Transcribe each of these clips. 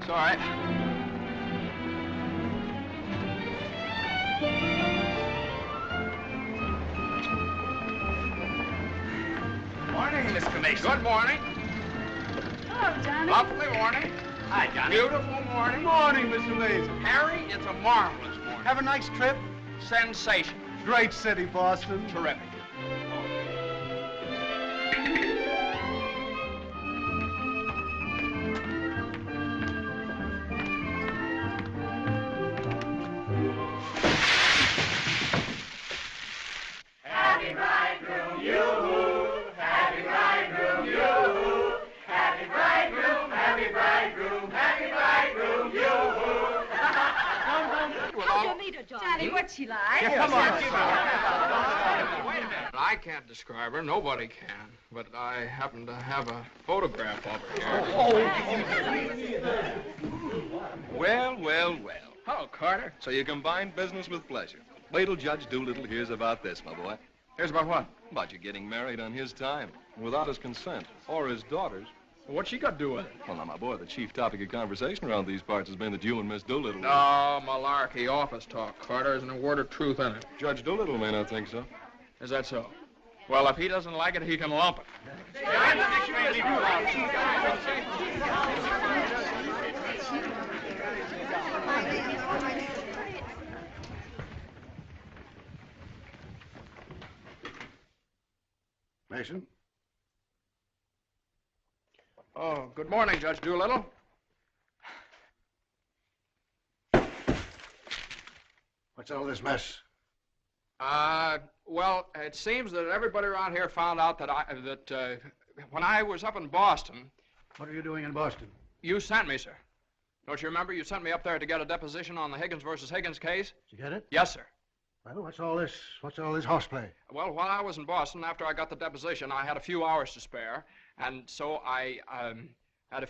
all right. Morning, Mr. Mason. Good morning. Hello, Johnny. Lovely morning. Hi, Johnny. Beautiful morning. Morning, Mr. Mason. Harry, it's a marvelous morning. Have a nice trip? Sensation. Great city, Boston. Terrific. Happy bridegroom, yoo-hoo! Happy bridegroom, yoo-hoo! Happy bridegroom, happy bridegroom, happy bridegroom, yoo-hoo! How'd you meet her, Johnny? What's she like? Come on. Wait a minute. I can't describe her. Nobody can. But I happen to have a photograph of her here. Well, well, well. Hello, Carter. So you combine business with pleasure. Wait till Judge Doolittle hears about this, my boy. Here's about what? About you getting married on his time, without his consent, or his daughter's. What's she got to do with it? Well, now, my boy, the chief topic of conversation around these parts has been that you and Miss Doolittle... No, malarkey, office talk, Carter. Isn't a word of truth in it. Judge Doolittle may not think so. Is that so? Well, if he doesn't like it, he can lump it. Mason? Oh, good morning, Judge Doolittle. What's all this mess? Well, it seems that everybody around here found out that when I was up in Boston... What are you doing in Boston? You sent me, sir. Don't you remember? You sent me up there to get a deposition on the Higgins versus Higgins case. Did you get it? Yes, sir. Well, what's all this horseplay? Well, while I was in Boston, after I got the deposition, I had a few hours to spare, and so I had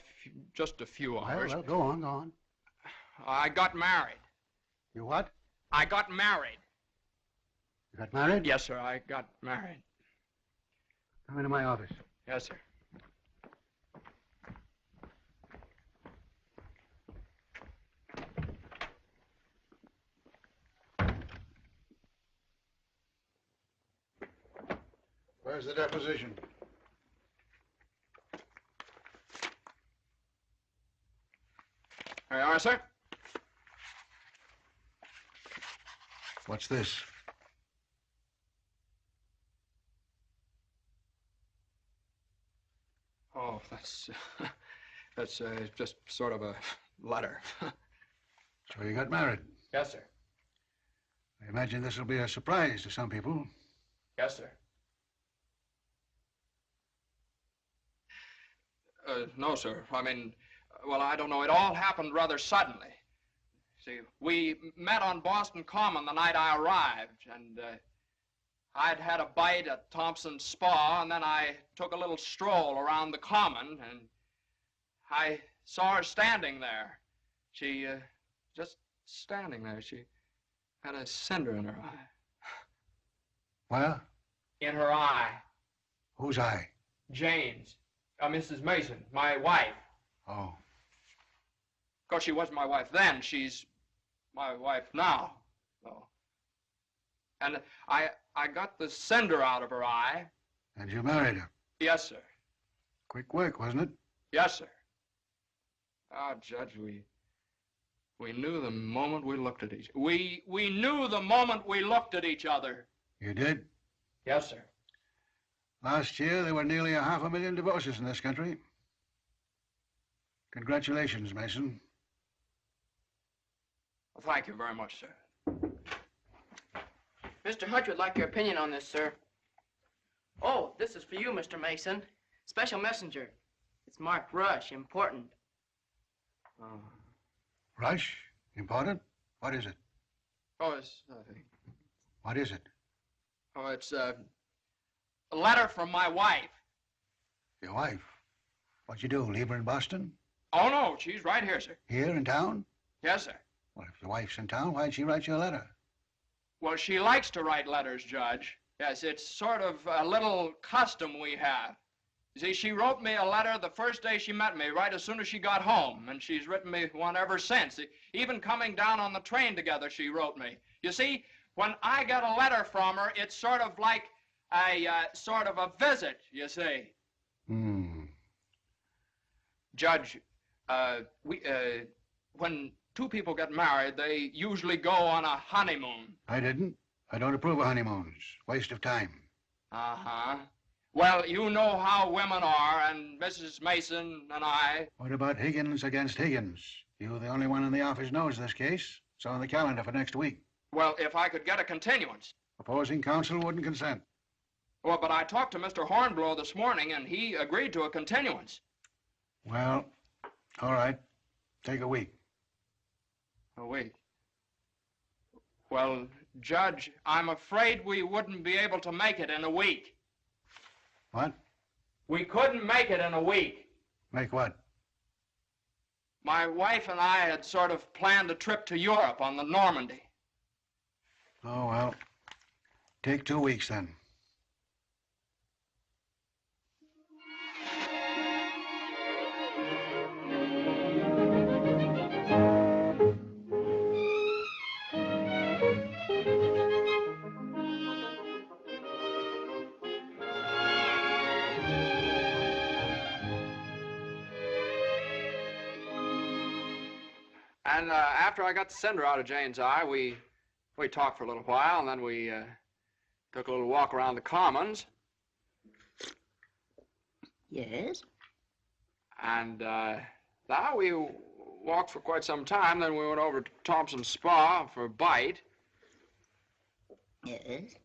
just a few hours. Well, go on. I got married. You what? I got married. You got married? Yes, sir, I got married. Come into my office. Yes, sir. Where's the deposition? Here you are, sir. What's this? Oh, that's just sort of a letter. So you got married. Yes, sir. I imagine this will be a surprise to some people. Yes, sir. No, sir. I mean, well, I don't know. It all happened rather suddenly. See, we met on Boston Common the night I arrived, and I'd had a bite at Thompson's Spa, and then I took a little stroll around the Common, and I saw her standing there. She, just standing there. She had a cinder in her eye. Well? In her eye. Whose eye? Jane's. Mrs. Mason, my wife. Oh. Of course, she wasn't my wife then. She's my wife now. Oh. And I got the cinder out of her eye. And you married her? Yes, sir. Quick work, wasn't it? Yes, sir. Ah, Judge, we knew the moment we looked at each... We knew the moment we looked at each other. You did? Yes, sir. Last year, there were nearly 500,000 divorces in this country. Congratulations, Mason. Well, thank you very much, sir. Mr. Hutch would like your opinion on this, sir. Oh, this is for you, Mr. Mason. Special messenger. It's marked Rush, important. Rush? Important? What is it? Oh, it's... What is it? Oh, it's a letter from my wife. Your wife? What'd you do, leave her in Boston? Oh, no, she's right here, sir. Here in town? Yes, sir. Well, if your wife's in town, why'd she write you a letter? Well, she likes to write letters, Judge. Yes, it's sort of a little custom we have. You see, she wrote me a letter the first day she met me, right as soon as she got home, and she's written me one ever since. Even coming down on the train together, she wrote me. You see, when I get a letter from her, it's sort of like sort of a visit, you see. Judge, when two people get married, they usually go on a honeymoon. I didn't. I don't approve of honeymoons. Waste of time. Uh-huh. Well, you know how women are, and Mrs. Mason and I... What about Higgins against Higgins? You the only one in the office knows this case. It's on the calendar for next week. Well, if I could get a continuance. Opposing counsel wouldn't consent. Well, but I talked to Mr. Hornblow this morning, and he agreed to a continuance. Well, all right. Take a week. A week? Well, Judge, I'm afraid we wouldn't be able to make it in a week. What? We couldn't make it in a week. Make what? My wife and I had sort of planned a trip to Europe on the Normandy. Oh, well, take 2 weeks then. And after I got the cinder out of Jane's eye, we talked for a little while, and then we took a little walk around the Commons. Yes? And now we walked for quite some time, then we went over to Thompson's Spa for a bite. Yes?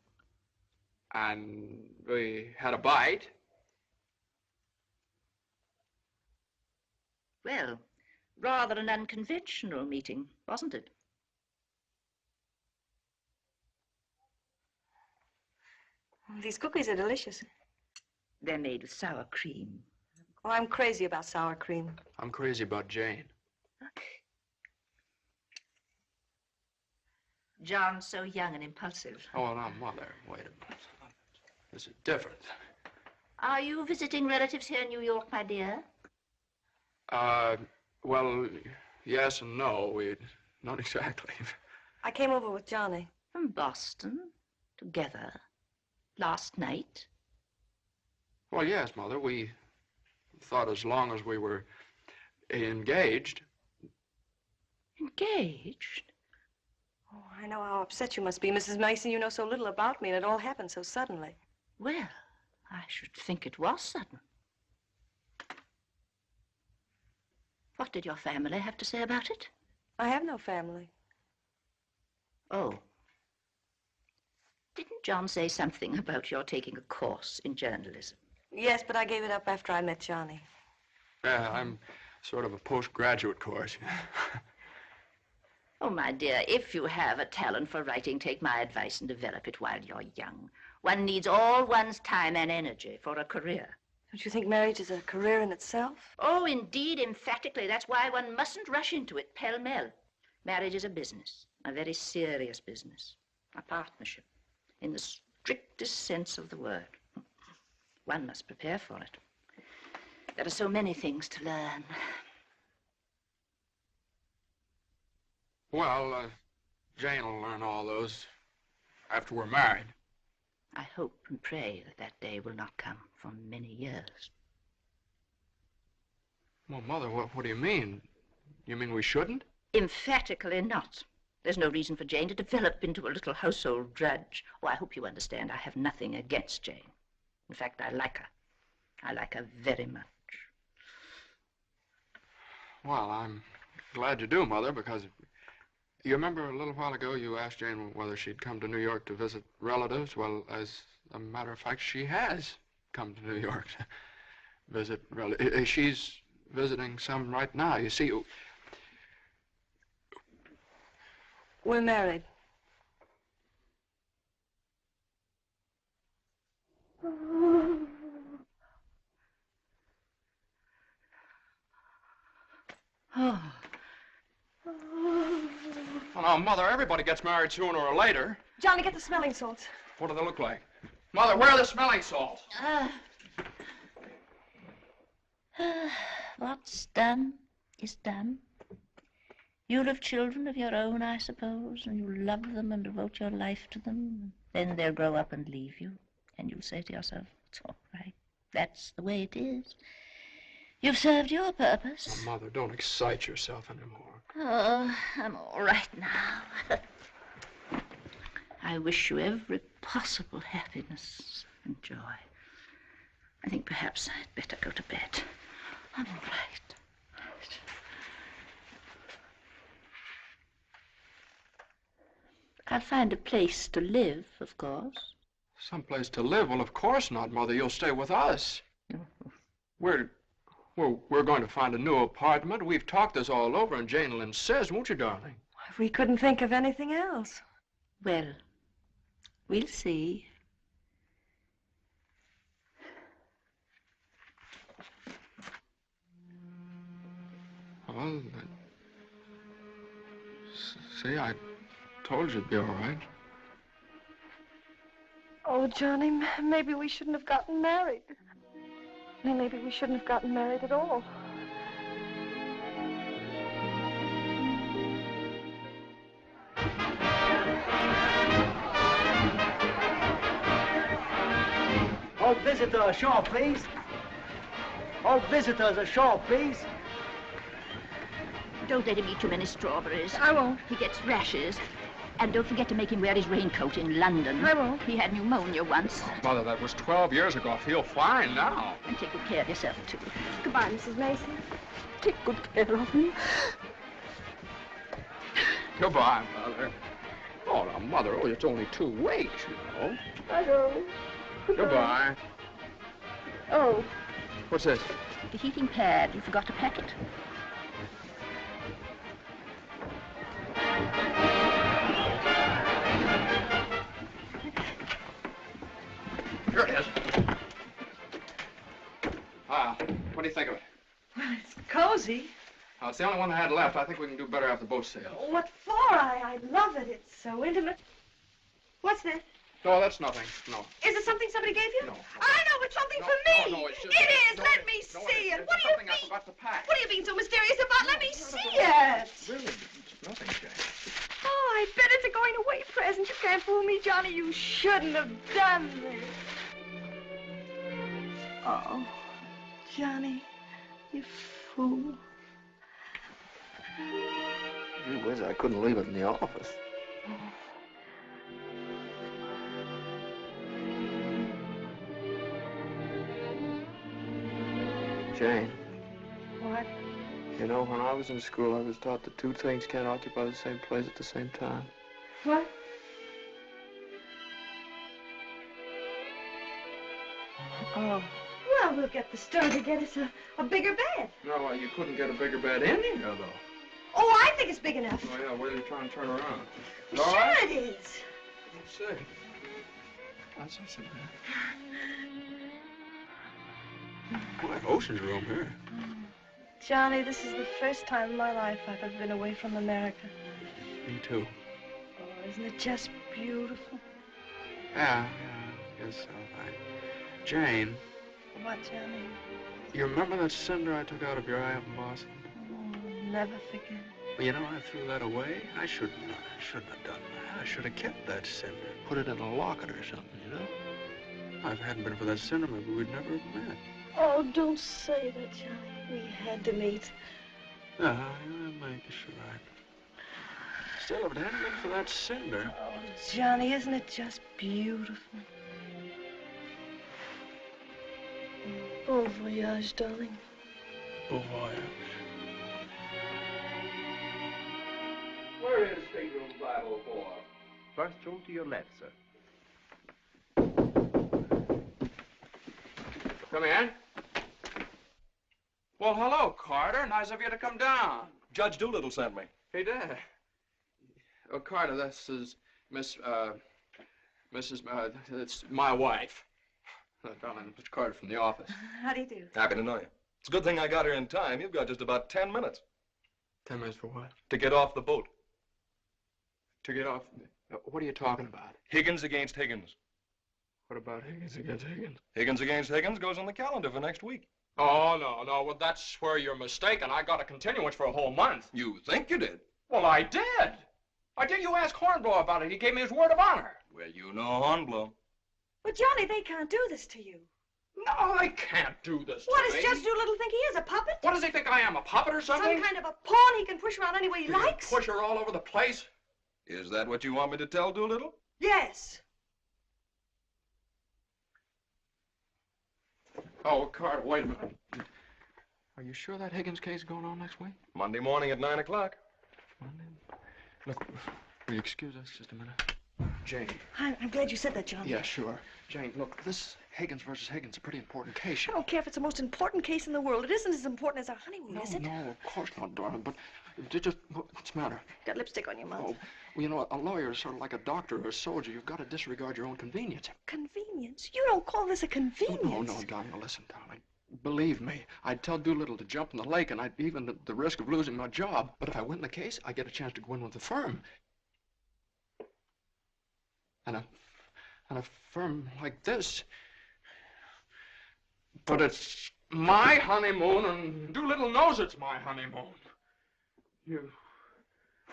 And we had a bite. Well, rather an unconventional meeting, wasn't it? These cookies are delicious. They're made with sour cream. Oh, I'm crazy about sour cream. I'm crazy about Jane. John's so young and impulsive. Oh, now, Mother, wait a minute. This is different. Are you visiting relatives here in New York, my dear? Well, yes and no. Not exactly. I came over with Johnny. From Boston, together, last night? Well, yes, Mother. We thought as long as we were engaged. Engaged? Oh, I know how upset you must be, Mrs. Mason. You know so little about me, and it all happened so suddenly. Well, I should think it was sudden. What did your family have to say about it? I have no family. Oh. Didn't John say something about your taking a course in journalism? Yes, but I gave it up after I met Johnny. Yeah, I'm sort of a postgraduate course. Oh, my dear, if you have a talent for writing, take my advice and develop it while you're young. One needs all one's time and energy for a career. Don't you think marriage is a career in itself? Oh, indeed, emphatically. That's why one mustn't rush into it pell-mell. Marriage is a business, a very serious business, a partnership, in the strictest sense of the word. One must prepare for it. There are so many things to learn. Well, Jane will learn all those after we're married. I hope and pray that that day will not come for many years. Well, Mother, what do you mean? You mean we shouldn't? Emphatically not. There's no reason for Jane to develop into a little household drudge. Oh, I hope you understand I have nothing against Jane. In fact, I like her. I like her very much. Well, I'm glad you do, Mother, because you remember a little while ago you asked Jane whether she'd come to New York to visit relatives? Well, as a matter of fact, she has come to New York to visit relatives. She's visiting some right now. You see, we're married. Oh. Well, now, Mother, everybody gets married sooner or later. Johnny, get the smelling salts. What do they look like? Mother, where are the smelling salts? What's done is done. You'll have children of your own, I suppose, and you'll love them and devote your life to them. Then they'll grow up and leave you, and you'll say to yourself, it's all right. That's the way it is. You've served your purpose. Oh, Mother, don't excite yourself anymore. Oh, I'm all right now. I wish you every possible happiness and joy. I think perhaps I'd better go to bed. I'm all right. I'll find a place to live, of course. Someplace to live? Well, of course not, Mother. You'll stay with us. We're going to find a new apartment. We've talked this all over, and Jane will insist, won't you, darling? We couldn't think of anything else. Well, we'll see. Well, see, I told you it'd be all right. Oh, Johnny, maybe we shouldn't have gotten married. Maybe we shouldn't have gotten married at all. All visitors ashore, please. All visitors ashore, please. Don't let him eat too many strawberries. I won't. He gets rashes. And don't forget to make him wear his raincoat in London. I won't. He had pneumonia once. Mother, that was 12 years ago. I feel fine now. And take good care of yourself, too. Goodbye, Mrs. Mason. Take good care of him. Goodbye, Mother. Oh, now, Mother, it's only 2 weeks, you know. I know. Goodbye. Oh. What's this? The heating pad. You forgot to pack it. Here it is. What do you think of it? Well, it's cozy. It's the only one I had left. I think we can do better after the boat sails. What for? I love it. It's so intimate. What's that? No, that's nothing. No. Is it something somebody gave you? No. I know, it's something No, for me. no, it's just- It is. no, Let me no, see it. it's What do you something I mean? forgot to pack. What are you being so mysterious about? Let me see it. Really, it's nothing, Jane. Oh, I bet it's a going away present. You can't fool me, Johnny. You shouldn't have done this. Oh, Johnny, you fool. Gee whiz, I couldn't leave it in the office. Jane. What? You know, when I was in school, I was taught that 2 things can't occupy the same place at the same time. What? Oh. Well, we'll get the store to get us a bigger bed. No, you couldn't get a bigger bed in here, though. Oh, I think it's big enough. Oh, yeah, wait till you try and turn around. Sure All right? it is. Let's see. That's not so bad. Oh, like ocean's room here. Johnny, this is the first time in my life I've ever been away from America. Me too. Oh, isn't it just beautiful? Yeah, I guess so. Jane, What, Johnny? you remember that cinder I took out of your eye up in Boston? Oh, never forget. Well, you know, I threw that away. I shouldn't have done that. I should have kept that cinder, put it in a locket or something, you know? If it hadn't been for that cinder, maybe we'd never have met. Oh, don't say that, Johnny. We had to meet. Yeah, maybe you're right. Still, if it hadn't been for that cinder... Oh, Johnny, isn't it just beautiful? Bon voyage, darling. Bon voyage. Where is stateroom 504? First room to your left, sir. Come in. Well, hello, Carter. Nice of you to come down. Judge Doolittle sent me. He did. Oh, Carter, this is Mrs. It's my wife. Darling, Mr. Carter from the office. How do you do? Happy to know you. It's a good thing I got here in time. You've got just about 10 minutes 10 minutes for what? to get off the boat. To get off. What are you talking about? Higgins against Higgins. What about Higgins against Higgins? Higgins against Higgins goes on the calendar for next week. Oh, no. Well, that's where you're mistaken. I got a continuance for a whole month. You think you did? Well, I did. You ask Hornblow about it. He gave me his word of honor. Well, you know Hornblow. But, Johnny, they can't do this to you. No, they can't do this What to does me. Judge Doolittle think he is, a puppet? What does he think I am, a puppet or something? Some kind of a pawn he can push around any way he You can likes? push her all over the place. Is that what you want me to tell Doolittle? Yes. Oh, Carter, wait a minute. Are you sure that Higgins case is going on next week? Monday morning at 9 o'clock. Monday? Look, will you excuse us just a minute? Jane. I'm glad you said that, John. Yeah, sure. Jane, look, this Higgins versus Higgins is a pretty important case. I don't care if it's the most important case in the world. It isn't as important as our honeymoon, is it? No, of course not, darling, but what's the matter? Got lipstick on your mouth. Oh, well, you know, a lawyer is sort of like a doctor or a soldier. You've got to disregard your own convenience. Convenience? You don't call this a convenience. Oh, no, darling, listen, darling. Believe me, I'd tell Doolittle to jump in the lake, and I'd even at the risk of losing my job. But if I win the case, I get a chance to go in with the firm. And a firm like this. But it's my honeymoon, and Doolittle knows it's my honeymoon.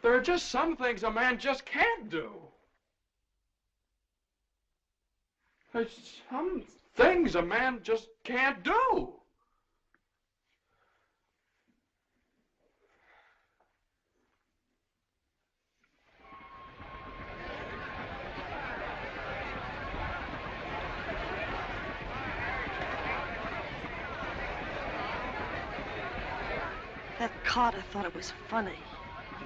There are just some things a man just can't do. There's some things a man just can't do. That Carter thought it was funny.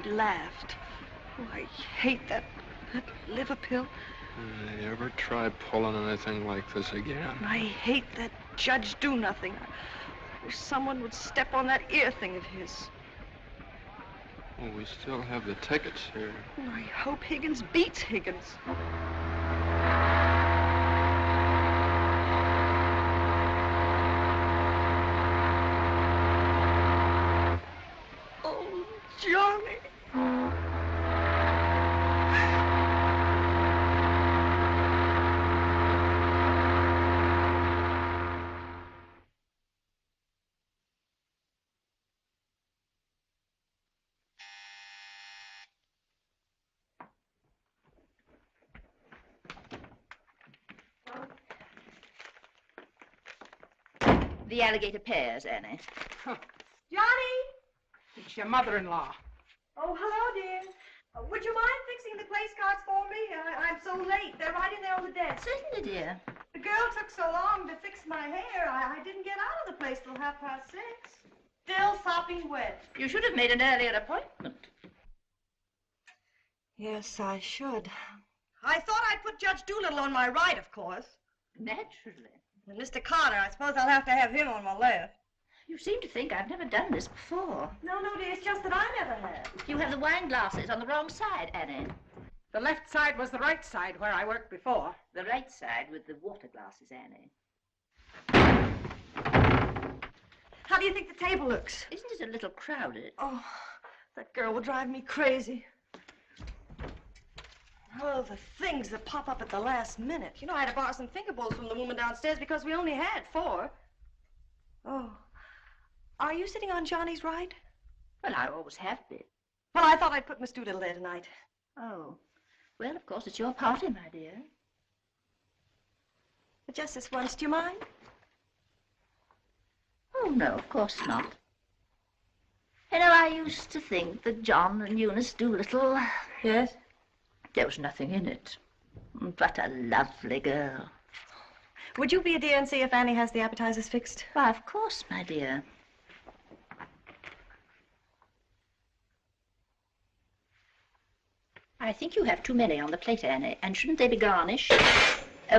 He laughed. Oh, I hate that liver pill. You ever try pulling anything like this again? I hate that Judge Do-Nothing. I wish someone would step on that ear thing of his. Well, we still have the tickets here. Oh, I hope Higgins beats Higgins. Oh, Johnny. The alligator pears, Annie. Johnny! It's your mother-in-law. Oh, hello, dear. Would you mind fixing the place cards for me? I'm so late. They're right in there on the desk. Certainly, dear. The girl took so long to fix my hair, I didn't get out of the place till 6:30. Still sopping wet. You should have made an earlier appointment. Yes, I should. I thought I'd put Judge Doolittle on my right, of course. Naturally. And Mr. Carter, I suppose I'll have to have him on my left. You seem to think I've never done this before. No, dear, it's just that I never have. You have the wine glasses on the wrong side, Annie. The left side was the right side where I worked before. The right side with the water glasses, Annie. How do you think the table looks? Isn't it a little crowded? Oh, that girl will drive me crazy. Oh, the things that pop up at the last minute. You know, I had to borrow some finger bowls from the woman downstairs because we only had 4. Oh. Are you sitting on Johnny's right? Well, I always have been. Well, I thought I'd put Miss Doolittle there tonight. Oh. Well, of course, it's your party, my dear. But just this once, do you mind? Oh, no, of course not. You know, I used to think that John and Eunice Doolittle... Yes? There was nothing in it. But a lovely girl. Would you be a dear and see if Annie has the appetizers fixed? Why, of course, my dear. I think you have too many on the plate, Annie, and shouldn't they be garnished?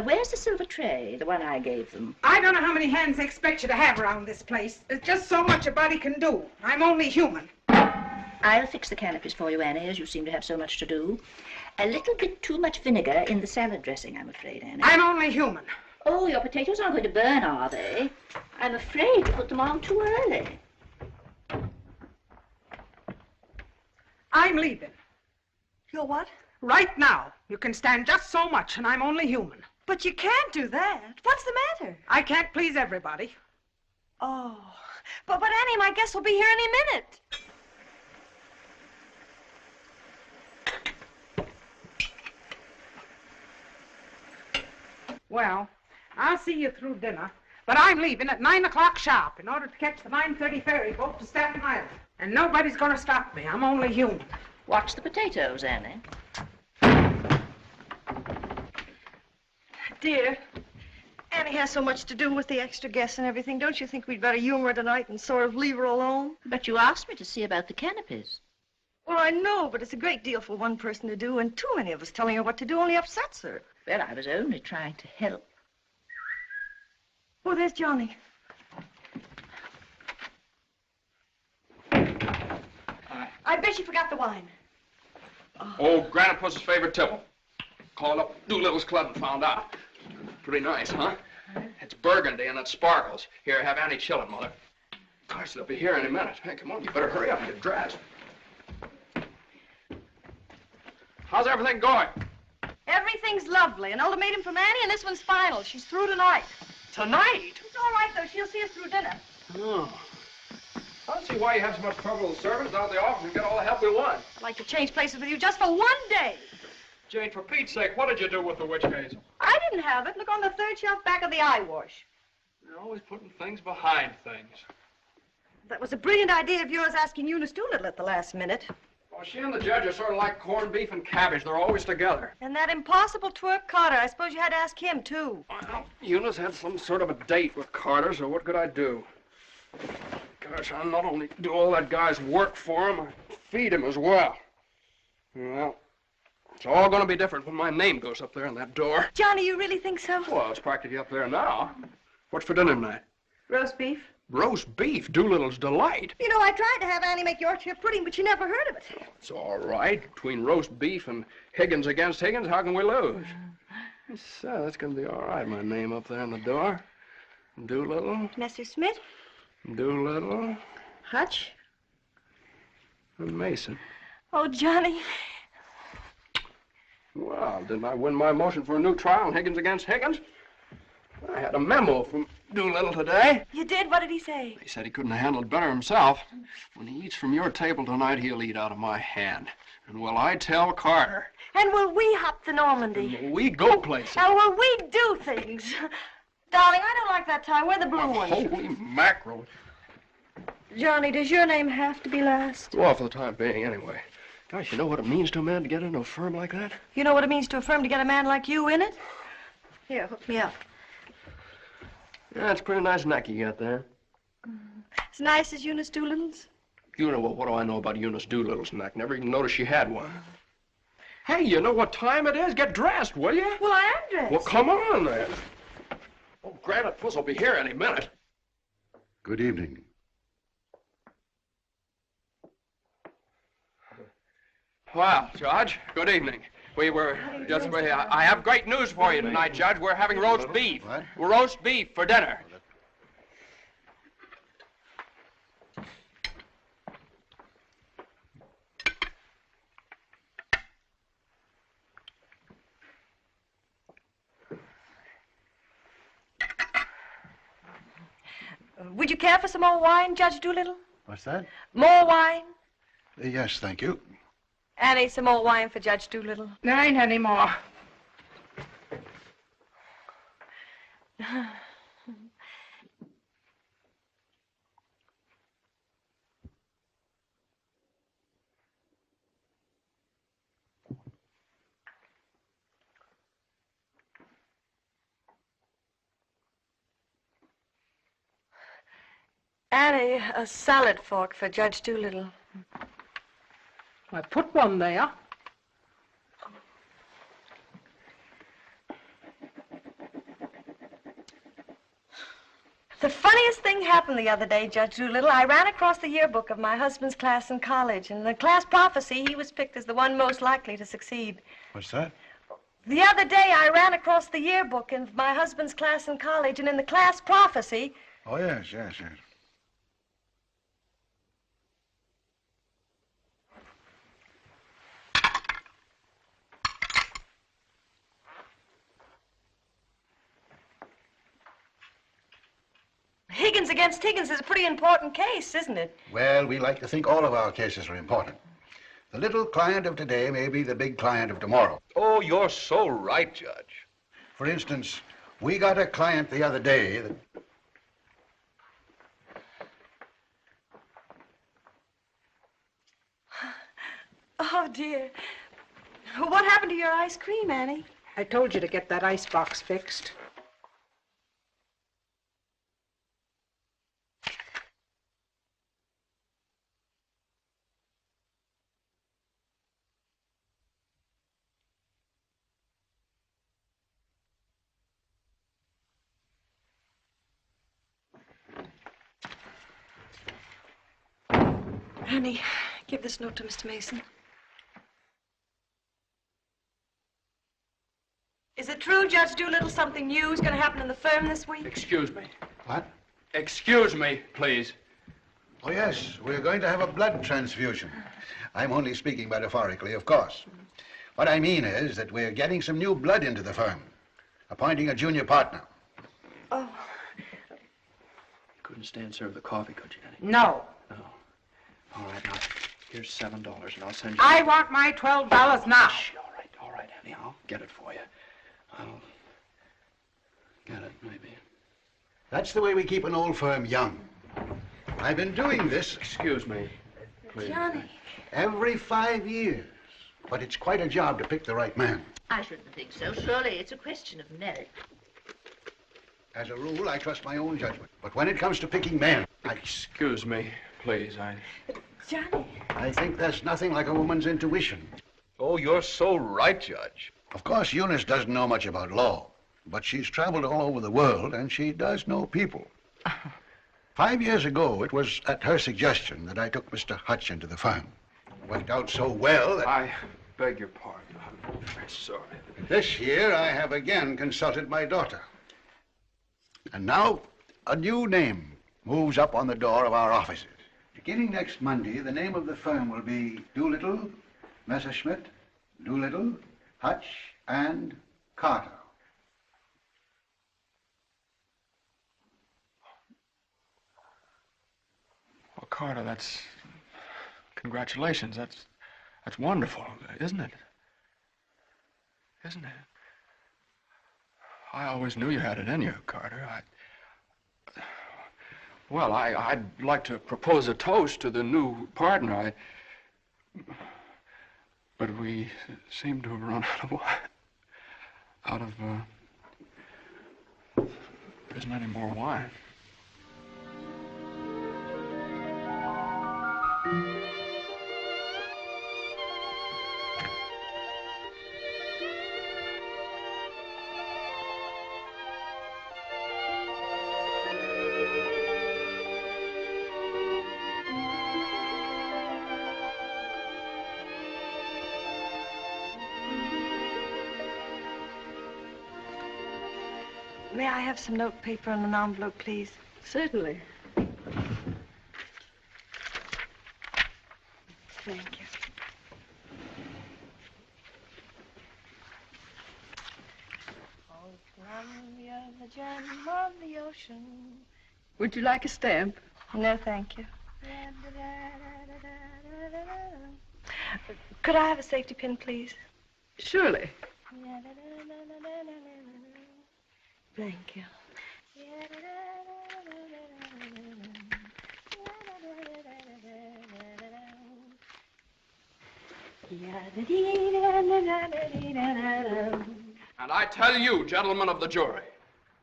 Where's the silver tray, the one I gave them? I don't know how many hands they expect you to have around this place. There's just so much a body can do. I'm only human. I'll fix the canopies for you, Annie, as you seem to have so much to do. A little bit too much vinegar in the salad dressing, I'm afraid, Annie. I'm only human. Oh, your potatoes aren't going to burn, are they? I'm afraid you put them on too early. I'm leaving. You're what? Right now. You can stand just so much, and I'm only human. But you can't do that. What's the matter? I can't please everybody. Oh, but Annie, my guest will be here any minute. Well, I'll see you through dinner, but I'm leaving at 9 o'clock sharp in order to catch the 9:30 ferry boat to Staten Island. And nobody's going to stop me. I'm only human. Watch the potatoes, Annie. Dear, Annie has so much to do with the extra guests and everything. Don't you think we'd better humor her tonight and sort of leave her alone? But you asked me to see about the canopies. Well, I know, but it's a great deal for one person to do, and too many of us telling her what to do only upsets her. Well, I was only trying to help. Oh, there's Johnny. I bet you forgot the wine. Old Grandpa's favorite tipple. Called up Doolittle's club and found out. Pretty nice, huh? It's burgundy and it sparkles. Here, have Annie chillin', Mother. Of course, they'll be here any minute. Hey, come on, you better hurry up and get dressed. How's everything going? Everything's lovely. An ultimatum from Annie, and this one's final. She's through tonight. Tonight? It's all right, though. She'll see us through dinner. Oh. I don't see why you have so much trouble with servants out of the office and get all the help we want. I'd like to change places with you just for one day. Jane, for Pete's sake, what did you do with the witch hazel? I didn't have it. Look on the third shelf back of the eye wash. You're always putting things behind things. That was a brilliant idea of yours asking Eunice Doolittle at the last minute. Well, she and the judge are sort of like corned beef and cabbage. They're always together. And that impossible twerp Carter. I suppose you had to ask him, too. Well, Eunice had some sort of a date with Carter, so what could I do? Gosh, I not only do all that guy's work for him, I feed him as well. Well, it's all going to be different when my name goes up there on that door. Johnny, you really think so? Well, it's practically up there now. What's for dinner tonight? Roast beef. Roast beef, Doolittle's delight. You know, I tried to have Annie make Yorkshire pudding, but she never heard of it. It's all right. Between roast beef and Higgins against Higgins, how can we lose? So that's going to be all right, my name up there on the door. Doolittle, Mr. Smith. Doolittle, Hutch. and Mason. Oh, Johnny. Well, didn't I win my motion for a new trial on Higgins against Higgins? I had a memo from Doolittle today. You did? What did he say? He said he couldn't have handled it better himself. When he eats from your table tonight, he'll eat out of my hand. And will I tell Carter? And will we hop the Normandy? And will we go places? And will we do things? Darling, I don't like that tie. Wear the blue one. Holy mackerel. Johnny, does your name have to be last? Well, for the time being, anyway. Gosh, you know what it means to a man to get into a firm like that? You know what it means to a firm to get a man like you in it? Here, hook me up. Yeah, it's a pretty nice neck you got there. As nice as Eunice Doolittle's? You know, what do I know about Eunice Doolittle's neck? Never even noticed she had one. Hey, you know what time it is? Get dressed, will you? Well, I am dressed. Well, come on, then. Oh, Granite Puss will be here any minute. Good evening. Well, Judge, good evening. We were just... I have great news for you tonight, Judge. We're having roast beef. What? Roast beef for dinner. Would you care for some more wine, Judge Doolittle? What's that? More wine? Yes, thank you. Annie, some more wine for Judge Doolittle. There ain't any more. Annie, a salad fork for Judge Doolittle. I put one there. The funniest thing happened the other day, Judge Doolittle. I ran across the yearbook of my husband's class in college, and in the class prophecy, he was picked as the one most likely to succeed. What's that? The other day, I ran across the yearbook in my husband's class in college, and in the class prophecy... Oh, yes, yes, yes. Higgins Higgins against Higgins is a pretty important case, isn't it? Well, we like to think all of our cases are important. The little client of today may be the big client of tomorrow. Oh, you're so right, Judge. For instance, we got a client the other day that... Oh, dear. What happened to your ice cream, Annie? I told you to get that ice box fixed. Annie, give this note to Mr. Mason. Is it true, Judge Doolittle, something new is going to happen in the firm this week? Excuse me. What? Excuse me, please. Oh, yes, we're going to have a blood transfusion. I'm only speaking metaphorically, of course. What I mean is that we're getting some new blood into the firm, appointing a junior partner. Oh. Couldn't stand serve the coffee, could you, Annie? No. No. All right, now, here's $7, and I'll send you... I want my $12 now. Shh, all right, Annie, I'll get it for you. I'll get it, maybe. That's the way we keep an old firm young. I've been doing this... Excuse me, please. Johnny. Every 5 years. But it's quite a job to pick the right man. I shouldn't think so. Surely it's a question of merit. As a rule, I trust my own judgment. But when it comes to picking men, Excuse me, please, Johnny. I think there's nothing like a woman's intuition. Oh, you're so right, Judge. Of course, Eunice doesn't know much about law, but she's traveled all over the world, and she does know people. 5 years ago, it was at her suggestion that I took Mr. Hutch into the firm. It worked out so well that... I beg your pardon. I'm very sorry. This year, I have again consulted my daughter. And now, a new name moves up on the door of our offices. Beginning next Monday, the name of the firm will be Doolittle, Messerschmitt, Doolittle, Hutch, and Carter. Well, Carter, that's... Congratulations. That's wonderful, isn't it? Isn't it? I always knew you had it in you, Carter. Well, I'd like to propose a toast to the new partner. But we seem to have run out of wine. There isn't any more wine. May I have some notepaper and an envelope, please? Certainly. Thank you. Oh, Columbia, the gem of the ocean. Would you like a stamp? No, thank you. Could I have a safety pin, please? Surely. Thank you. And I tell you, gentlemen of the jury,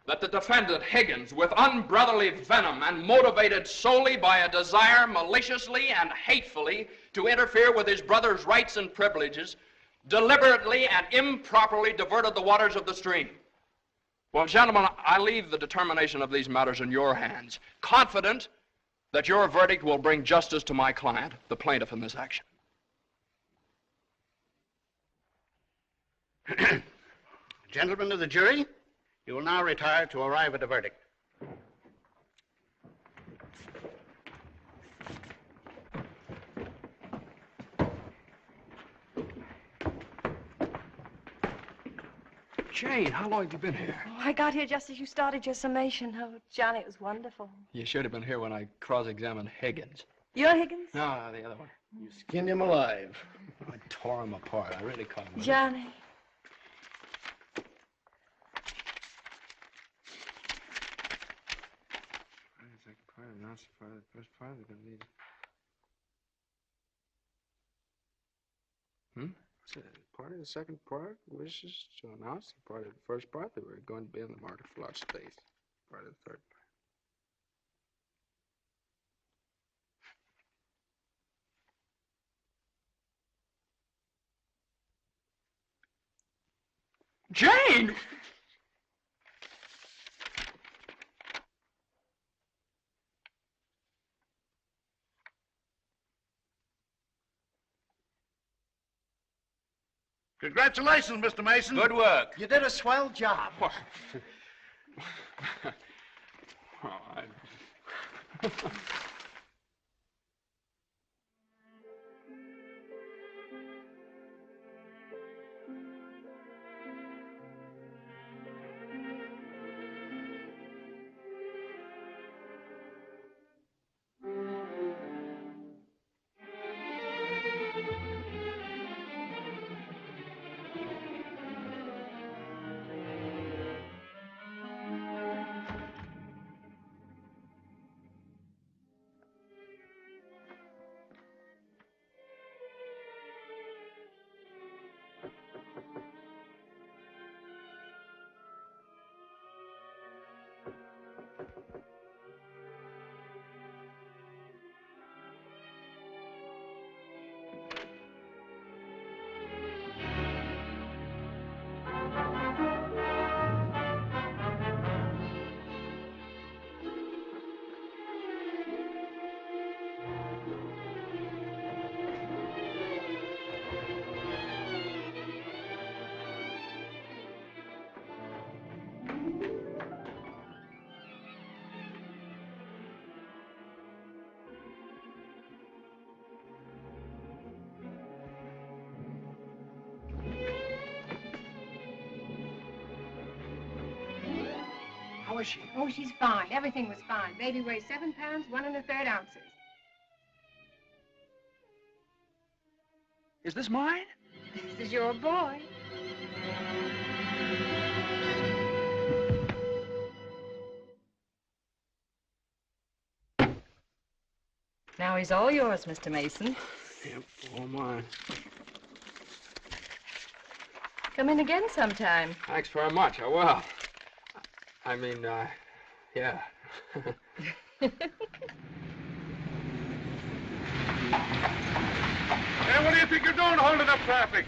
that the defendant Higgins, with unbrotherly venom and motivated solely by a desire maliciously and hatefully to interfere with his brother's rights and privileges, deliberately and improperly diverted the waters of the stream. Well, gentlemen, I leave the determination of these matters in your hands, confident that your verdict will bring justice to my client, the plaintiff in this action. Gentlemen of the jury, you will now retire to arrive at a verdict. Jane, how long have you been here? Oh, I got here just as you started your summation. Oh, Johnny, it was wonderful. You should have been here when I cross-examined Higgins. You're Higgins? No, the other one. You skinned him alive. I tore him apart. I really caught him. Johnny. Second part, announce the part of the first part. They're going to need. What's that? Part of the second part wishes to announce the part of the first part that we're going to be in the market for lot space. Part of the third part. Jane! Congratulations, Mr. Mason. Good work. You did a swell job. How is she? Oh, she's fine. Everything was fine. Baby weighs 7 pounds, 1 1/3 ounces. Is this mine? This is your boy. Now he's all yours, Mr. Mason. Yep, all mine. Come in again sometime. Thanks very much. I will. I mean, yeah. Hey, what do you think you're doing holding up traffic?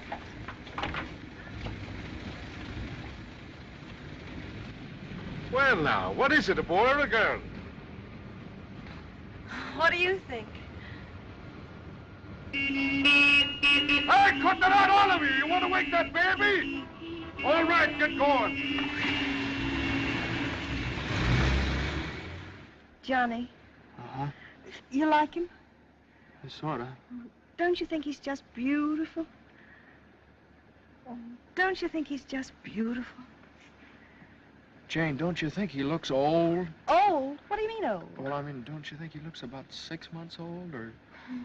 Well, now, what is it, a boy or a girl? What do you think? Hey, cut that out, all of you! You want to wake that baby? All right, get going. Johnny, Uh-huh. you like him? Sort of. Don't you think he's just beautiful? Don't you think he's just beautiful? Jane, don't you think he looks old? Old? What do you mean old? Well, I mean, don't you think he looks about 6 months old, or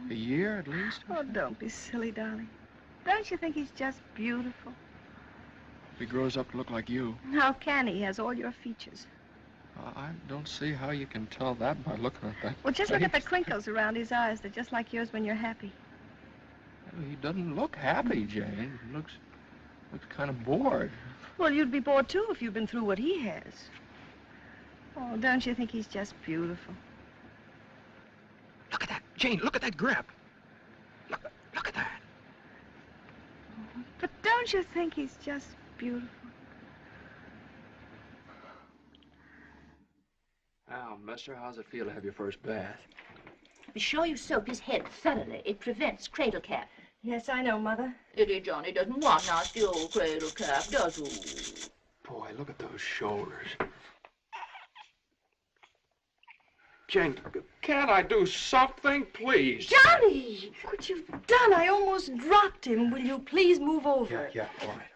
a year at least? Oh, don't be silly, darling. Don't you think he's just beautiful? If he grows up to look like you. How can he? He has all your features. I don't see how you can tell that by looking at that. Well, just look at the face. crinkles around his eyes. They're just like yours when you're happy. He doesn't look happy, Jane. He looks kind of bored. Well, you'd be bored, too, if you'd been through what he has. Oh, don't you think he's just beautiful? Look at that, Jane. Look at that grip. Look at that. But don't you think he's just beautiful? Now, mister, how's it feel to have your first bath? Be sure you soap his head thoroughly. It prevents cradle cap. Yes, I know, Mother. Illy Johnny doesn't want nasty old cradle cap, does he? Boy, look at those shoulders. Jane, can't I do something, please? Johnny! What you've done, I almost dropped him. Will you please move over? Yeah, all right.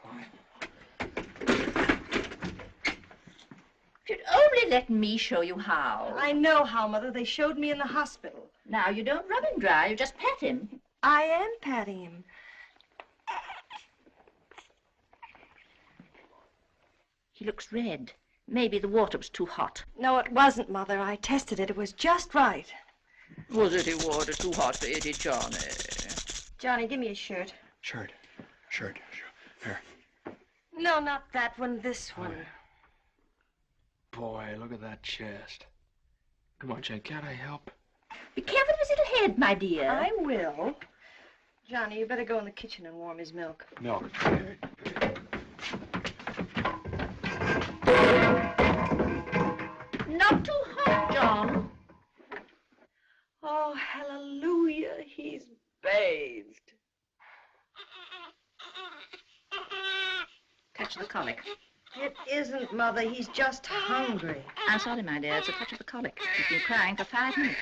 If you'd only let me show you how. I know how, Mother. They showed me in the hospital. Now, you don't rub him dry, you just pat him. I am patting him. He looks red. Maybe the water was too hot. No, it wasn't, Mother. I tested it. It was just right. Was it water too hot for Eddie, Johnny? Johnny, give me a shirt. Shirt. Here. No, not that one. This one. Boy, look at that chest. Come on, Jane, can't I help? Be careful of his little head, my dear. I will. Johnny, you better go in the kitchen and warm his milk. Milk. Not too hot, John. Oh, hallelujah. He's bathed. Touch the colic. It isn't, Mother. He's just hungry. I'm sorry, my dear. It's a touch of the colic. He's been crying for 5 minutes.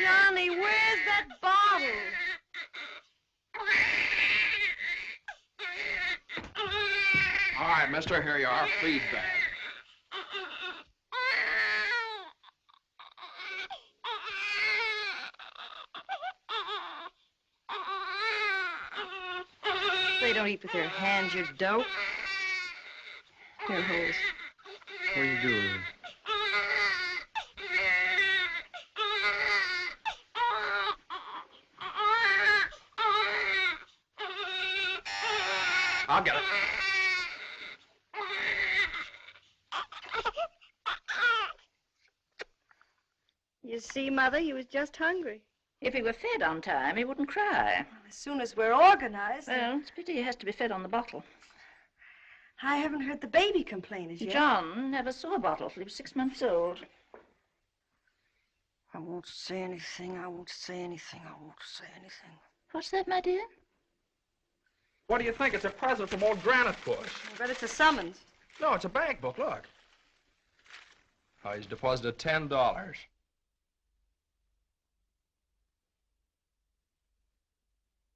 Johnny, where's that bottle? All right, mister, here you are. Feed bag. They don't eat with their hands, you dope. Here, Hose. What are you doing? I'll get it. You see, Mother, he was just hungry. If he were fed on time, he wouldn't cry. As soon as we're organized. Well, it's a pity he has to be fed on the bottle. I haven't heard the baby complain as yet. John never saw a bottle till he was 6 months old. I won't say anything. I won't say anything. I won't say anything. What's that, my dear? What do you think? It's a present from old Granite Bush. I bet it's a summons. No, it's a bank book. Look. Oh, he's deposited $10.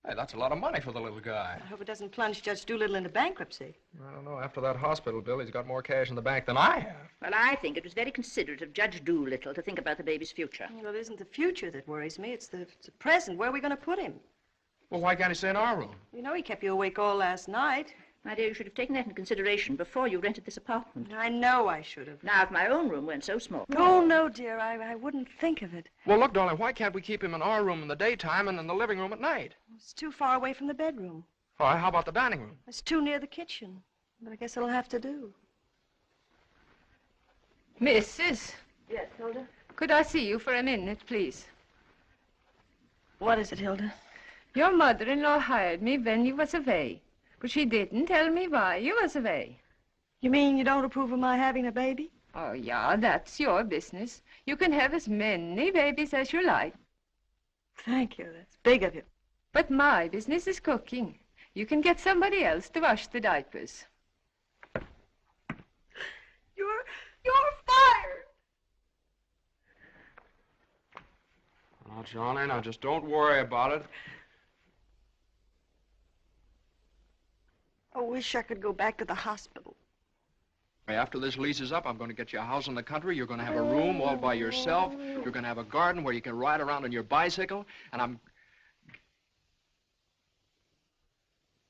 Hey, that's a lot of money for the little guy. I hope it doesn't plunge Judge Doolittle into bankruptcy. I don't know. After that hospital bill, he's got more cash in the bank than I have. Well, I think it was very considerate of Judge Doolittle to think about the baby's future. Well, it isn't the future that worries me. It's the present. Where are we going to put him? Well, why can't he stay in our room? You know he kept you awake all last night. My dear, you should have taken that into consideration before you rented this apartment. I know I should have. Now, if my own room weren't so small. Oh, no, dear. I wouldn't think of it. Well, look, darling, why can't we keep him in our room in the daytime and in the living room at night? It's too far away from the bedroom. All right, how about the dining room? It's too near the kitchen. But I guess it'll have to do. Mrs. Yes, Hilda? Could I see you for a minute, please? What is it, Hilda? Your mother-in-law hired me when you was away, but she didn't tell me why you was away. You mean you don't approve of my having a baby? Oh, yeah, that's your business. You can have as many babies as you like. Thank you. That's big of you. But my business is cooking. You can get somebody else to wash the diapers. You're fired. Oh, Johnny, now just don't worry about it. I wish I could go back to the hospital. After this lease is up, I'm going to get you a house in the country. You're going to have a room all by yourself. You're going to have a garden where you can ride around on your bicycle. And I'm...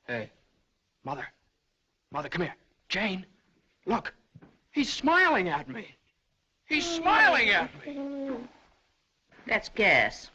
Hey, Mother. Mother, come here. Jane, look. He's smiling at me. He's smiling at me. That's gas.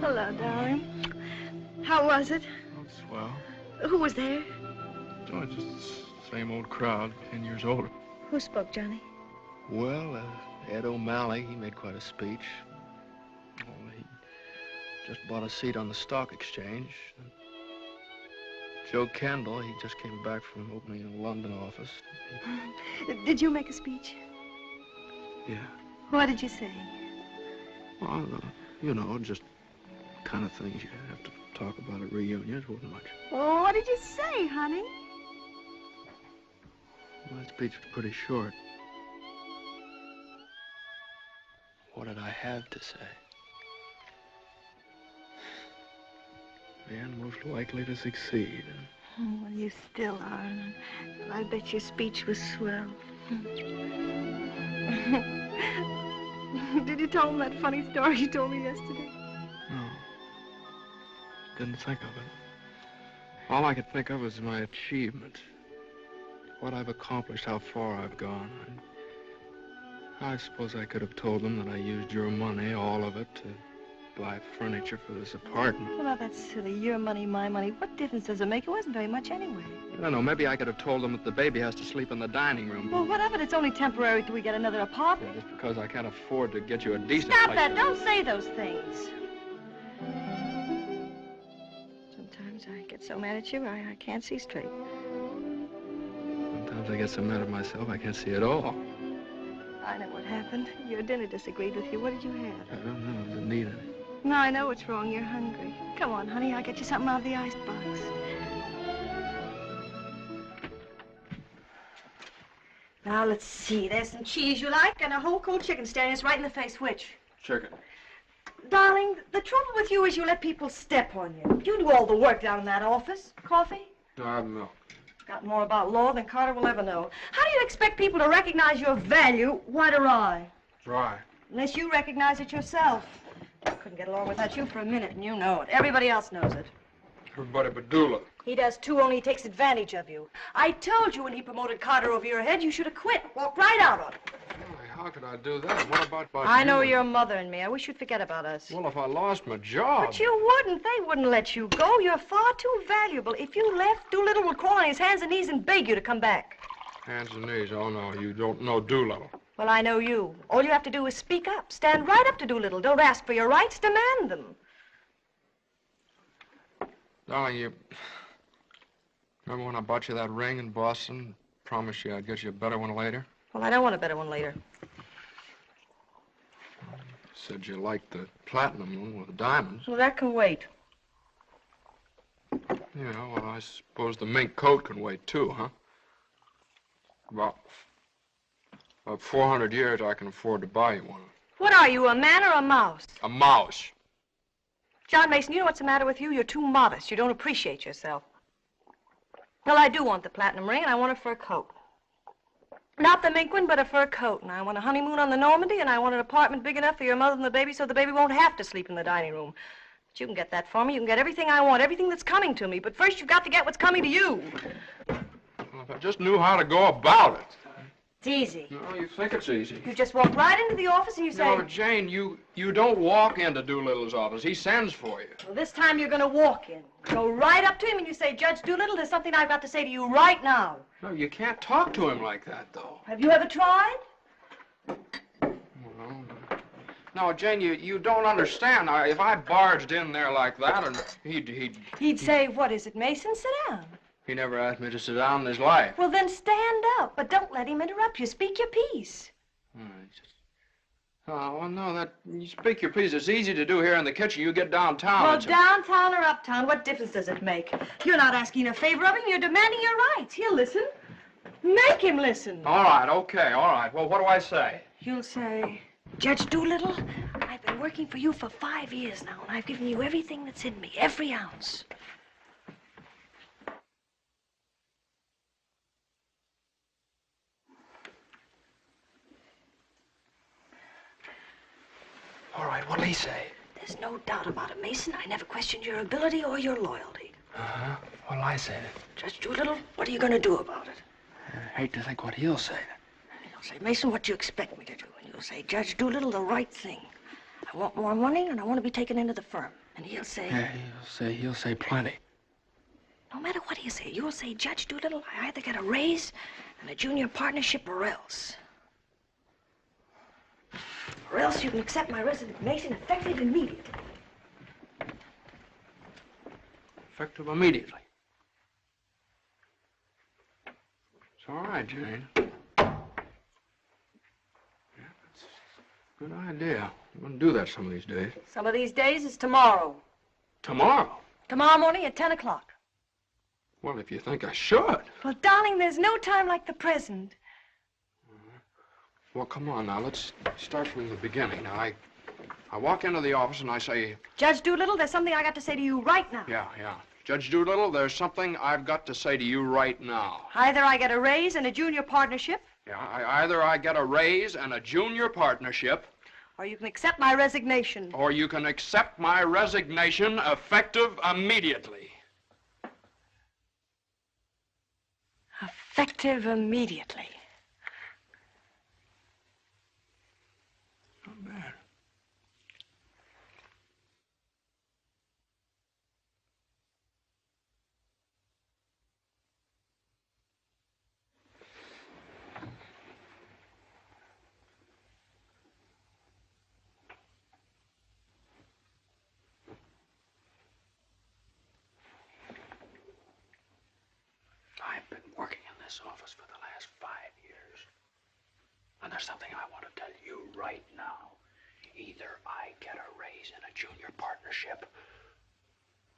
Hello, darling. How was it? Oh, swell. Who was there? Oh, just the same old crowd, 10 years older. Who spoke, Johnny? Well, Ed O'Malley, he made quite a speech. Oh, he just bought a seat on the stock exchange. Joe Kendall, he just came back from opening a London office. Did you make a speech? Yeah. What did you say? Well, you know, just kind of things you have to talk about at reunions. Wasn't much. Oh, what did you say, honey? Well, that speech was pretty short. What did I have to say? Man most likely to succeed. Oh, well, you still are. I bet your speech was swell. Did you tell him that funny story you told me yesterday? No. Didn't think of it. All I could think of was my achievement. What I've accomplished, how far I've gone. I suppose I could have told them that I used your money, all of it, to buy furniture for this apartment. Well, now, that's silly. Your money, my money. What difference does it make? It wasn't very much anyway. I don't know. Maybe I could have told them that the baby has to sleep in the dining room. Well, what of it? It's only temporary till we get another apartment. Yeah, just because I can't afford to get you a decent Stop place that. to Don't live. say those things. Sometimes I get so mad at you, I can't see straight. Sometimes I get so mad at myself I can't see at all. I know what happened. Your dinner disagreed with you. What did you have? I don't know. Didn't need any. No, I know what's wrong. You're hungry. Come on, honey. I'll get you something out of the icebox. Now, let's see. There's some cheese you like and a whole cold chicken staring us right in the face. Which? Chicken. Darling, the trouble with you is you let people step on you. You do all the work down in that office. Coffee? No, I have milk. Got more about law than Carter will ever know. How do you expect people to recognize your value, white or rye? Dry. Unless you recognize it yourself. I couldn't get along without you for a minute, and you know it. Everybody else knows it. Everybody but Dula. He does too, only he takes advantage of you. I told you when he promoted Carter over your head, you should have quit. Walked right out on him. How could I do that? What about I know you? your mother and me. I wish you'd forget about us. Well, if I lost my job... But you wouldn't. They wouldn't let you go. You're far too valuable. If you left, Doolittle would crawl on his hands and knees and beg you to come back. Hands and knees. Oh, no, you don't know Doolittle. Well, I know you. All you have to do is speak up. Stand right up to Doolittle. Don't ask for your rights. Demand them. Darling, you... Remember when I bought you that ring in Boston? Promised you I'd get you a better one later? Well, I don't want a better one later. Said you liked the platinum one with the diamonds. Well, that can wait. Yeah, well, I suppose the mink coat can wait, too, huh? About 400 years I can afford to buy you one. What are you, a man or a mouse? A mouse. John Mason, you know what's the matter with you? You're too modest. You don't appreciate yourself. Well, I do want the platinum ring, and I want a fur coat. Not the mink one, but a fur coat. And I want a honeymoon on the Normandy, and I want an apartment big enough for your mother and the baby so the baby won't have to sleep in the dining room. But you can get that for me. You can get everything I want, everything that's coming to me. But first, you've got to get what's coming to you. Well, if I just knew how to go about it. It's easy. No, you think it's easy. You just walk right into the office and you say... No, Jane, you don't walk into Doolittle's office. He sends for you. Well, this time you're going to walk in. Go right up to him and you say, Judge Doolittle, there's something I've got to say to you right now. No, you can't talk to him like that, though. Have you ever tried? No, Jane, you don't understand. If I barged in there like that, and He'd say, what is it, Mason? Sit down. He never asked me to sit down in his life. Well, then stand up, but don't let him interrupt you. Speak your piece. Oh, well, no, you speak your piece. It's easy to do here in the kitchen. You get downtown. Well, downtown or uptown, what difference does it make? You're not asking a favor of him. You're demanding your rights. He'll listen. Make him listen. All right, okay, all right. Well, what do I say? You'll say, Judge Doolittle, I've been working for you for 5 years now, and I've given you everything that's in me, every ounce. All right, what'll he say? There's no doubt about it, Mason. I never questioned your ability or your loyalty. Uh-huh. What'll I say then? Judge Doolittle, what are you going to do about it? I hate to think what he'll say. You'll say, Mason, what do you expect me to do? And you'll say, Judge Doolittle, the right thing. I want more money, and I want to be taken into the firm. And he'll say... Yeah, he'll say plenty. No matter what he'll say, you'll say, Judge Doolittle, I either get a raise and a junior partnership or else. Or else you can accept my resignation effective immediately. Effective immediately. It's all right, Jane. Yeah, that's a good idea. I'm going to do that some of these days. Some of these days is tomorrow. Tomorrow? Tomorrow morning at 10 o'clock. Well, if you think I should. Well, darling, there's no time like the present. Well, come on now. Let's start from the beginning. Now, I walk into the office and I say... Judge Doolittle, there's something I got to say to you right now. Yeah. Judge Doolittle, there's something I've got to say to you right now. Either I get a raise and a junior partnership... Yeah, either I get a raise and a junior partnership... Or you can accept my resignation. Or you can accept my resignation effective immediately. Effective immediately. Not bad. I've been working in this office for the last 5 years. And there's something I want to tell you right now. Either I get a raise in a junior partnership,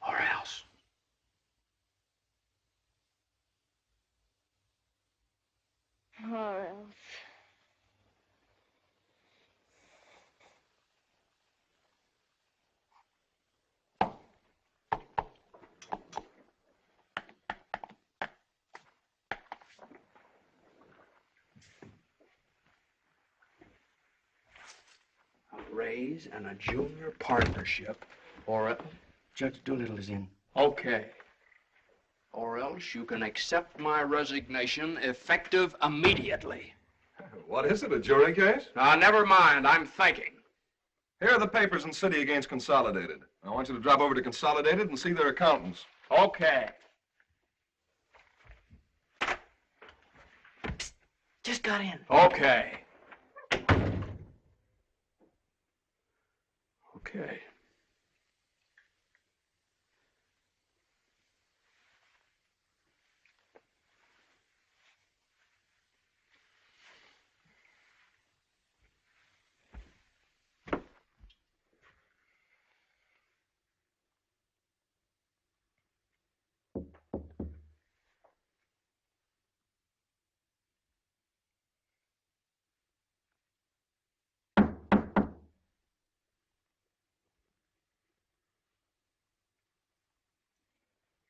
or else. Or else. A raise and a junior partnership, or else... Judge Doolittle is in. Okay. Or else you can accept my resignation effective immediately. What is it, a jury case? Never mind, I'm thinking. Here are the papers in City against Consolidated. I want you to drop over to Consolidated and see their accountants. Okay. Just got in. Okay. Okay.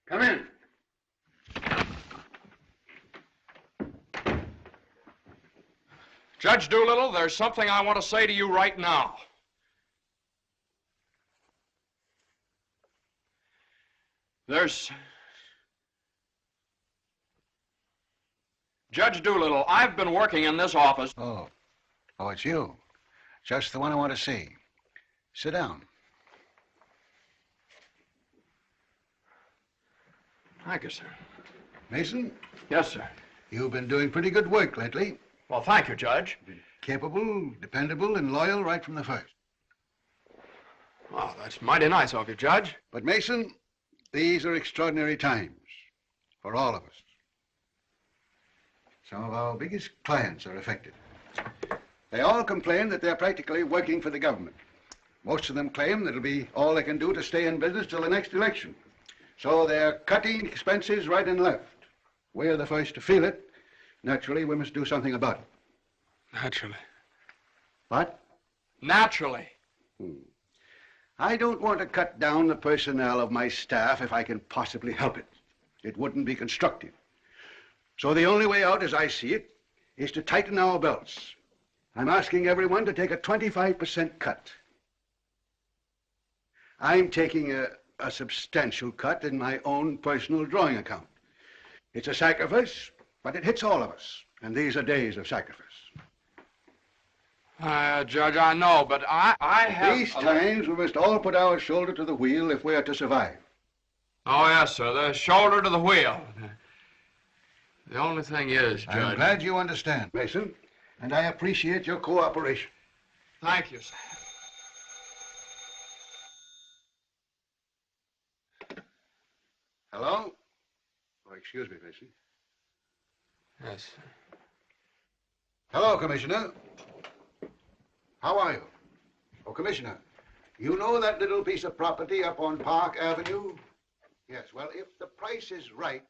Come in. Judge Doolittle, there's something I want to say to you right now. Judge Doolittle, I've been working in this office... Oh, it's you. Just the one I want to see. Sit down. Thank you, sir. Mason? Yes, sir. You've been doing pretty good work lately. Well, thank you, Judge. Capable, dependable, and loyal right from the first. Oh, that's mighty nice of you, Judge. But, Mason, these are extraordinary times for all of us. Some of our biggest clients are affected. They all complain that they're practically working for the government. Most of them claim that it'll be all they can do to stay in business till the next election. So they're cutting expenses right and left. We're the first to feel it. Naturally, we must do something about it. Naturally. What? Naturally. I don't want to cut down the personnel of my staff if I can possibly help it. It wouldn't be constructive. So the only way out, as I see it, is to tighten our belts. I'm asking everyone to take a 25% cut. I'm taking a substantial cut in my own personal drawing account. It's a sacrifice, but it hits all of us. And these are days of sacrifice. Judge, I know, but I have... These times we must all put our shoulder to the wheel if we are to survive. Oh, yes, sir. The shoulder to the wheel. The only thing is, Judge... I'm glad you understand, Mason, and I appreciate your cooperation. Thank you, sir. Hello? Oh, excuse me, Mason. Yes, sir. Hello, Commissioner. How are you? Oh, Commissioner, you know that little piece of property up on Park Avenue? Yes, well, if the price is right...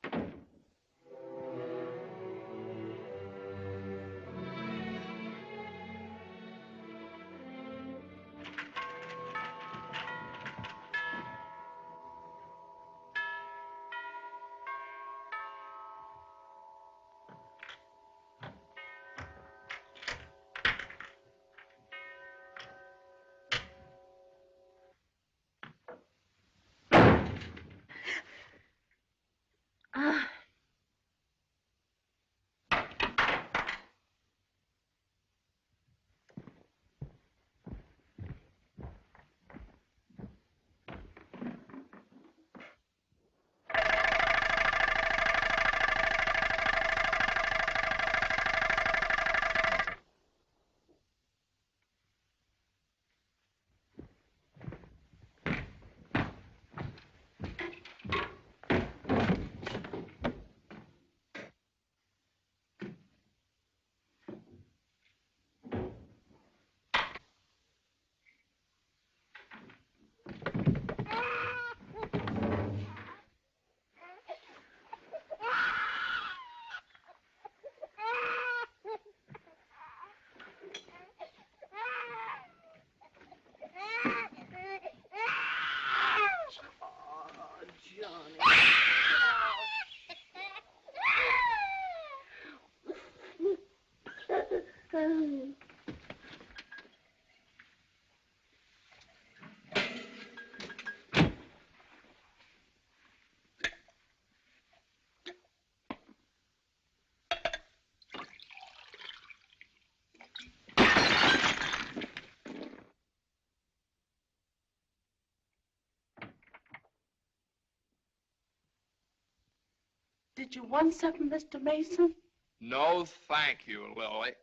Did you want something, Mr. Mason? No, thank you, Lily.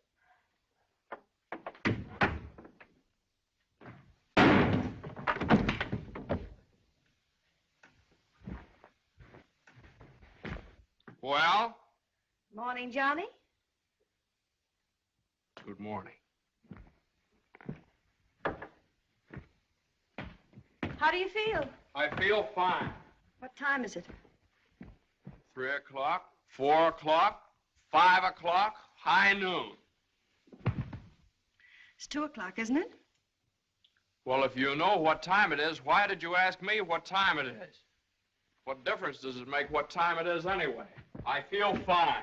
Well? Morning, Johnny. Good morning. How do you feel? I feel fine. What time is it? 3 o'clock, 4 o'clock, 5 o'clock, high noon. It's 2 o'clock, isn't it? Well, if you know what time it is, why did you ask me what time it is? What difference does it make what time it is anyway? I feel fine.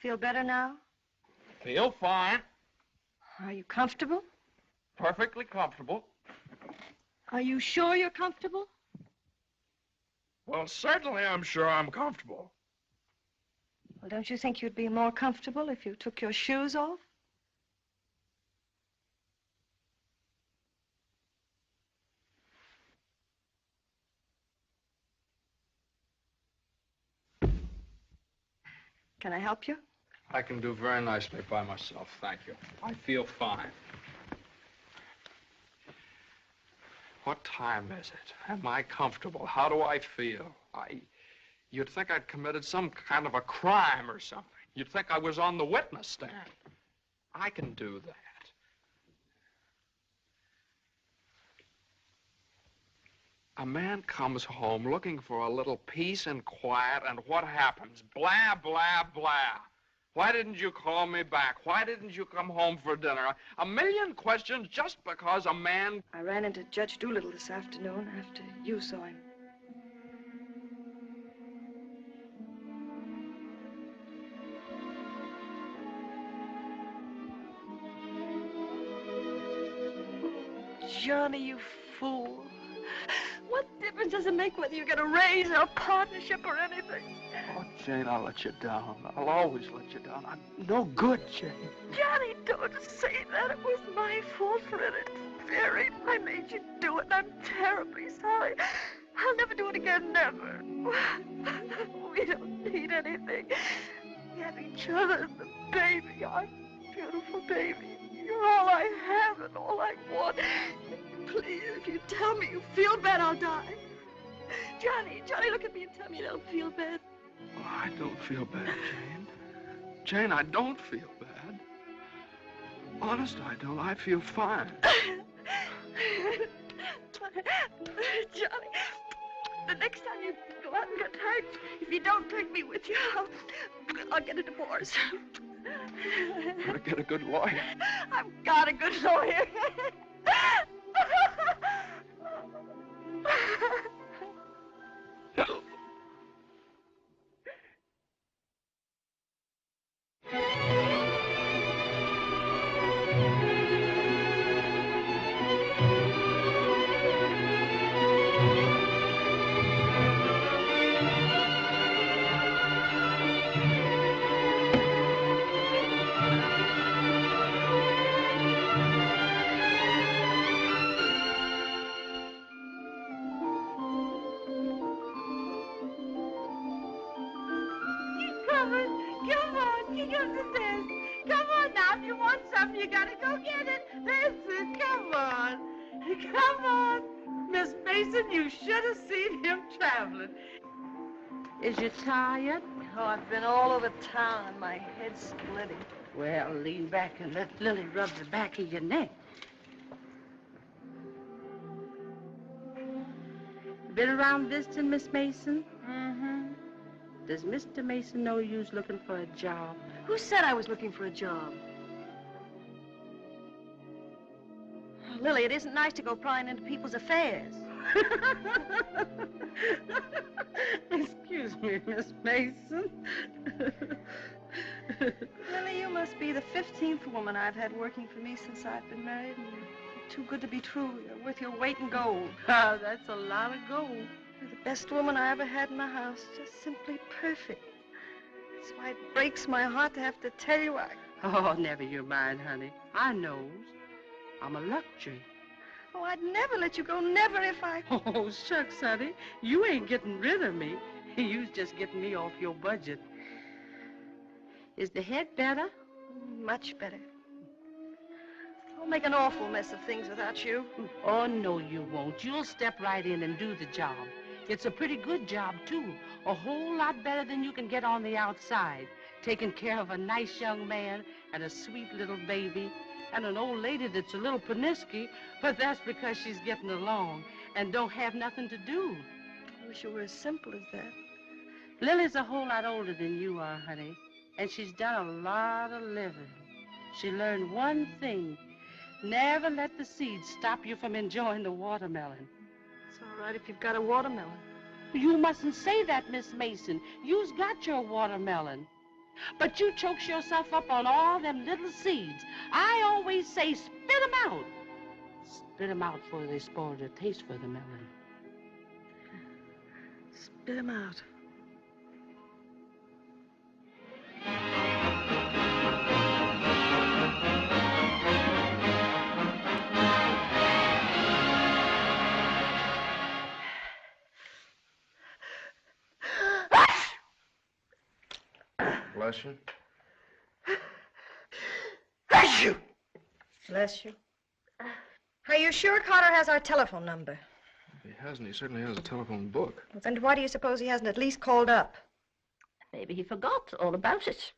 Feel better now? Feel fine. Are you comfortable? Perfectly comfortable. Are you sure you're comfortable? Well, certainly I'm sure I'm comfortable. Well, don't you think you'd be more comfortable if you took your shoes off? Can I help you? I can do very nicely by myself, thank you. I feel fine. What time is it? Am I comfortable? How do I feel? You'd think I'd committed some kind of a crime or something. You'd think I was on the witness stand. I can do that. A man comes home looking for a little peace and quiet, and what happens? Blah, blah, blah. Why didn't you call me back? Why didn't you come home for dinner? A million questions just because a man... I ran into Judge Doolittle this afternoon after you saw him. Johnny, you fool. What difference does it make whether you get a raise or a partnership or anything? Oh, Jane, I'll let you down. I'll always let you down. I'm no good, Jane. Johnny, don't say that. It was my fault for it. Very. I made you do it, and I'm terribly sorry. I'll never do it again, never. We don't need anything. We have each other and the baby, our beautiful baby. You're all I have and all I want. Please, if you tell me you feel bad, I'll die. Johnny, look at me and tell me you don't feel bad. Oh, I don't feel bad, Jane. Jane, I don't feel bad. Honest, I don't. I feel fine. Johnny, the next time you go out and get hurt, if you don't take me with you, I'll get a divorce. Gotta get a good lawyer. I've got a good lawyer. Is you tired? Oh, I've been all over town and my head's splitting. Well, lean back and let Lily rub the back of your neck. Been around visiting, Miss Mason? Mm-hmm. Does Mr. Mason know you's looking for a job? Who said I was looking for a job? Oh, Lily, it isn't nice to go prying into people's affairs. Excuse me, Miss Mason. Lily, you must be the 15th woman I've had working for me since I've been married, and you're too good to be true. You're worth your weight in gold. Oh, that's a lot of gold. You're the best woman I ever had in my house. Just simply perfect. That's why it breaks my heart to have to tell you I... Oh, never you mind, honey. I knows. I'm a luxury. Oh, I'd never let you go, never if I... Oh, shucks, honey. You ain't getting rid of me. You's just getting me off your budget. Is the head better? Much better. I'll make an awful mess of things without you. Oh, no, you won't. You'll step right in and do the job. It's a pretty good job, too. A whole lot better than you can get on the outside. Taking care of a nice young man and a sweet little baby. And an old lady that's a little pernisky, but that's because she's getting along and don't have nothing to do. I wish it were as simple as that. Lily's a whole lot older than you are, honey, and she's done a lot of living. She learned one thing. Never let the seeds stop you from enjoying the watermelon. It's all right if you've got a watermelon. You mustn't say that, Miss Mason. You's got your watermelon. But you chokes yourself up on all them little seeds. I always say spit 'em out. Spit 'em out before they spoil their taste for the melon. Spit 'em out. Bless you. Bless you! Bless you. Are you sure Carter has our telephone number? If he hasn't, he certainly has a telephone book. And why do you suppose he hasn't at least called up? Maybe he forgot all about it.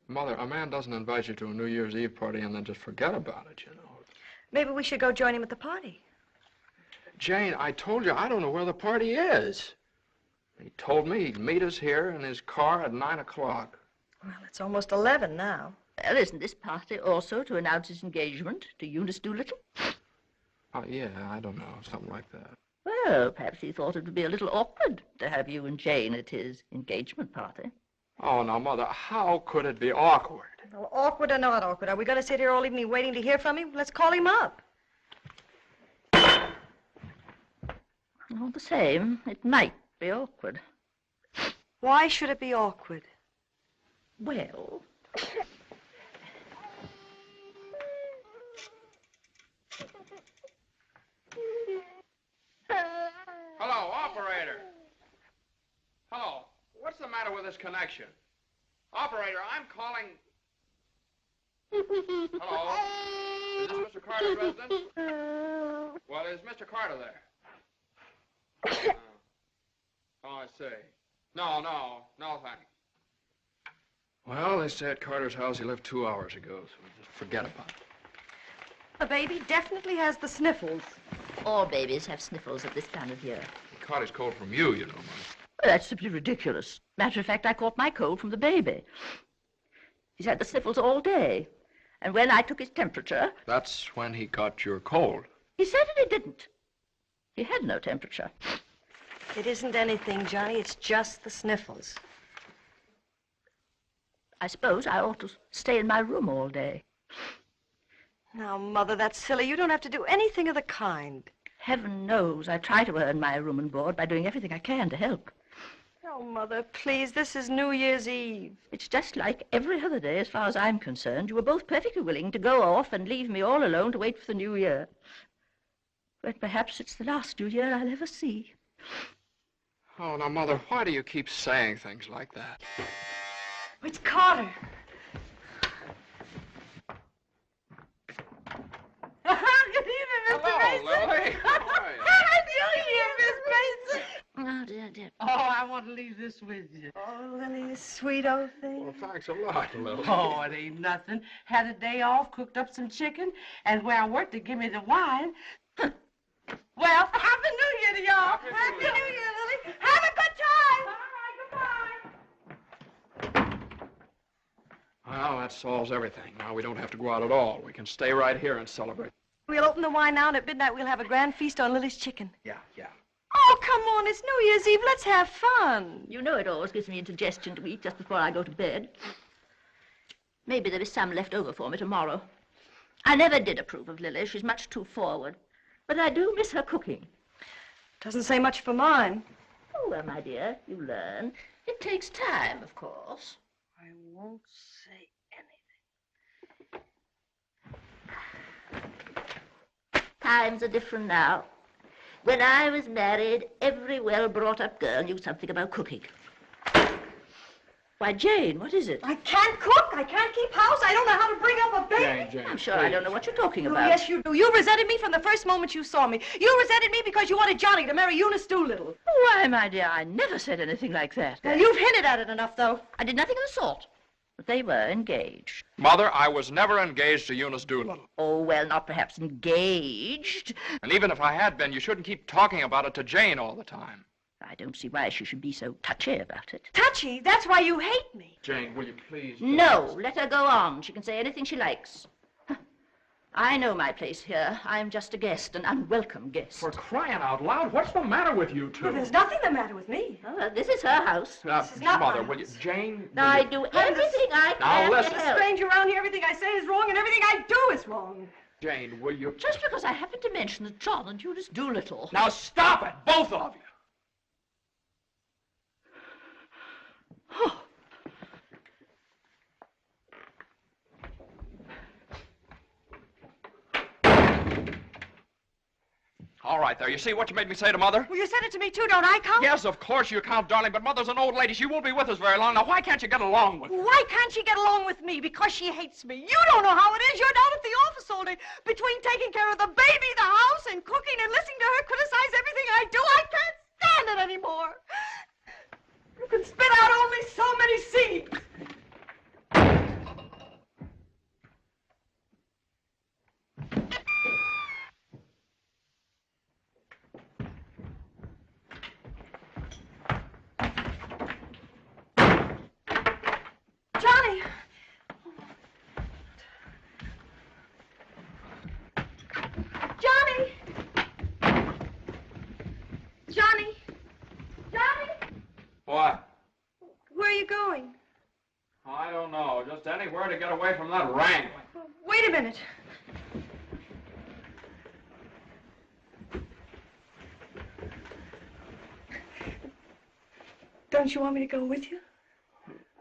Mother, a man doesn't invite you to a New Year's Eve party and then just forget about it, you know. Maybe we should go join him at the party. Jane, I told you I don't know where the party is. He told me he'd meet us here in his car at 9 o'clock. Well, it's almost 11 now. Well, isn't this party also to announce his engagement to Eunice Doolittle? Oh, yeah, I don't know, something like that. Well, perhaps he thought it would be a little awkward to have you and Jane at his engagement party. Oh, now, Mother, how could it be awkward? Well, awkward or not awkward, are we going to sit here all evening waiting to hear from him? Let's call him up. All the same, it might be awkward. Why should it be awkward? Well... Hello, operator. Hello. What's the matter with this connection? Operator, I'm calling... Hello? Is this Mr. Carter's residence? Well, is Mr. Carter there? Oh, I see. No, thanks. Well, they say at Carter's house he left 2 hours ago, so just forget about it. The baby definitely has the sniffles. All babies have sniffles at this time of year. He caught his cold from you, you know, Mother. Well, that's simply ridiculous. Matter of fact, I caught my cold from the baby. He's had the sniffles all day. And when I took his temperature... That's when he got your cold. He certainly didn't. He had no temperature. It isn't anything, Johnny. It's just the sniffles. I suppose I ought to stay in my room all day. Now, Mother, that's silly. You don't have to do anything of the kind. Heaven knows I try to earn my room and board by doing everything I can to help. Oh, Mother, please, this is New Year's Eve. It's just like every other day as far as I'm concerned. You were both perfectly willing to go off and leave me all alone to wait for the New Year. But perhaps it's the last New Year I'll ever see. Oh, now, Mother, why do you keep saying things like that? It's Carter. Good evening, Mr. Mason. Hello, Lily. Happy New Year, Miss Mason. Oh, dear. Oh, I want to leave this with you. Oh, Lily, you sweet old thing. Well, thanks a lot, Lily. Oh, it ain't nothing. Had a day off, cooked up some chicken, and where I worked to give me the wine. Well, Happy New Year to y'all. Happy New Year, Lily. Have a good time. Well, that solves everything. Now we don't have to go out at all. We can stay right here and celebrate. We'll open the wine now, and at midnight we'll have a grand feast on Lily's chicken. Yeah. Oh, come on. It's New Year's Eve. Let's have fun. You know it always gives me indigestion to eat just before I go to bed. Maybe there is some left over for me tomorrow. I never did approve of Lily. She's much too forward. But I do miss her cooking. Doesn't say much for mine. Oh, well, my dear, you learn. It takes time, of course. I won't say anything. Times are different now. When I was married, every well-brought-up girl knew something about cooking. Why, Jane, what is it? I can't cook. I can't keep house. I don't know how to bring up a baby. Jane, I'm sure I don't know what you're talking Oh, about. yes, you do. You resented me from the first moment you saw me. You resented me because you wanted Johnny to marry Eunice Doolittle. Why, my dear, I never said anything like that. Well, you've hinted at it enough, though. I did nothing of the sort. But they were engaged. Mother, I was never engaged to Eunice Doolittle. Oh, well, not perhaps engaged. And even if I had been, you shouldn't keep talking about it to Jane all the time. I don't see why she should be so touchy about it. Touchy? That's why you hate me. Jane, will you please... No, let her go on. She can say anything she likes. I know my place here. I'm just a guest, an unwelcome guest. For crying out loud, what's the matter with you two? Well, there's nothing the matter with me. Oh, well, this is her house. This is not Mother, my will you... house. Jane... I do everything I can Now, listen. to A help. stranger around here, everything I say is wrong, and everything I do is wrong. Jane, will you... Just because I happened to mention that John and Eunice Doolittle. Now stop it, both of you! Oh. All right, there. You see what you made me say to Mother? Well, you said it to me, too. Don't I count? Yes, of course you count, darling, but Mother's an old lady. She won't be with us very long. Now, why can't you get along with her? Why can't she get along with me? Because she hates me. You don't know how it is. You're down at the office all day. Between taking care of the baby, the house, and cooking and listening to her criticize everything I do, I can't stand it anymore. You can spit out only so many seeds. Johnny! Johnny! What? Where are you going? I don't know. Just anywhere to get away from that wrangling. Wait a minute. Don't you want me to go with you?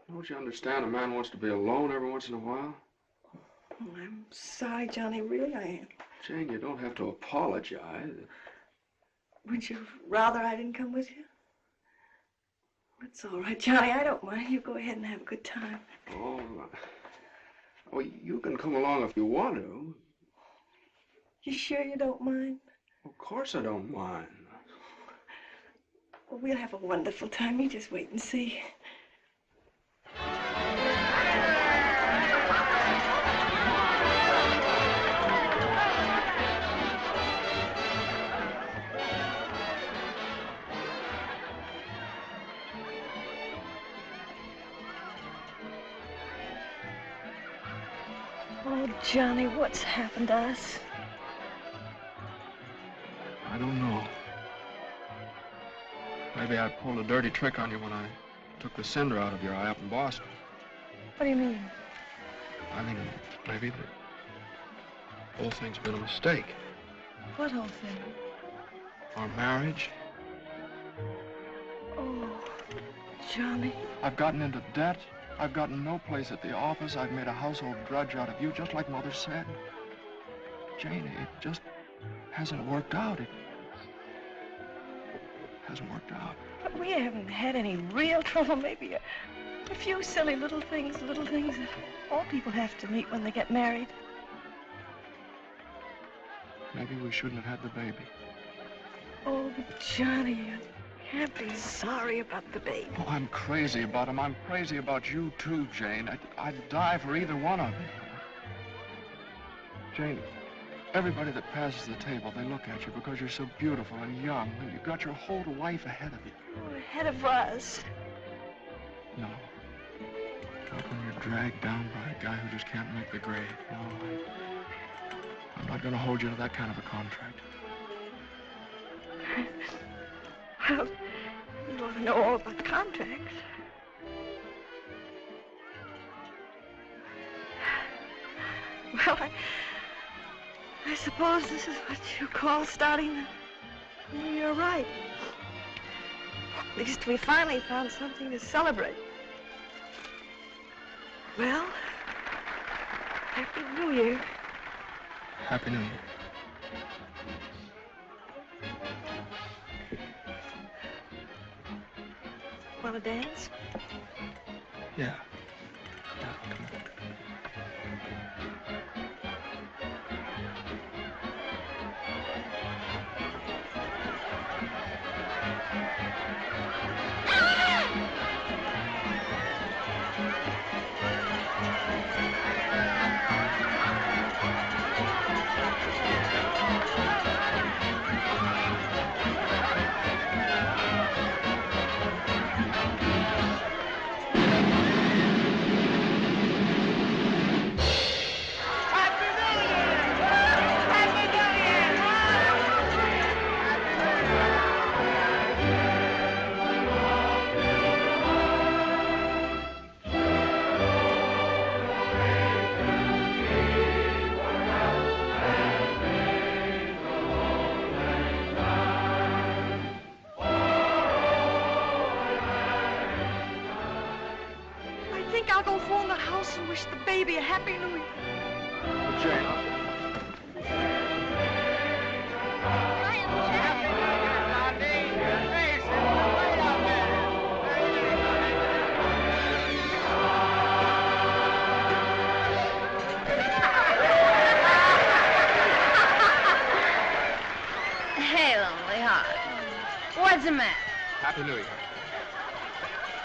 Don't you understand? A man wants to be alone every once in a while. Oh, I'm sorry, Johnny. Really, I am. Jane, you don't have to apologize. Would you rather I didn't come with you? It's all right, Johnny. I don't mind. You go ahead and have a good time. Oh, you can come along if you want to. You sure you don't mind? Of course I don't mind. Well, we'll have a wonderful time. You just wait and see. Oh, Johnny, what's happened to us? I don't know. Maybe I pulled a dirty trick on you when I took the cinder out of your eye up in Boston. What do you mean? I mean, maybe the whole thing's been a mistake. What whole thing? Our marriage. Oh, Johnny. I've gotten into debt. I've gotten no place at the office. I've made a household drudge out of you, just like Mother said. Jane, it just hasn't worked out. It hasn't worked out. But we haven't had any real trouble. Maybe a few silly little things that all people have to meet when they get married. Maybe we shouldn't have had the baby. Oh, Johnny, you can't be sorry about the baby. Oh, I'm crazy about him. I'm crazy about you, too, Jane. I'd die for either one of you. Jane, everybody that passes the table, they look at you because you're so beautiful and young. And you've got your whole life ahead of you. Oh, ahead of us. No. Not when you're dragged down by a guy who just can't make the grade. No, I'm not going to hold you to that kind of a contract. Well, you ought to know all about contracts. Well, I suppose this is what you call starting the new year right. At least we finally found something to celebrate. Well, Happy New Year. Happy New Year. Want to dance? Yeah. I'll go phone the house and wish the baby a Happy New Year. Hey, lonely heart. What's the matter? Happy New Year.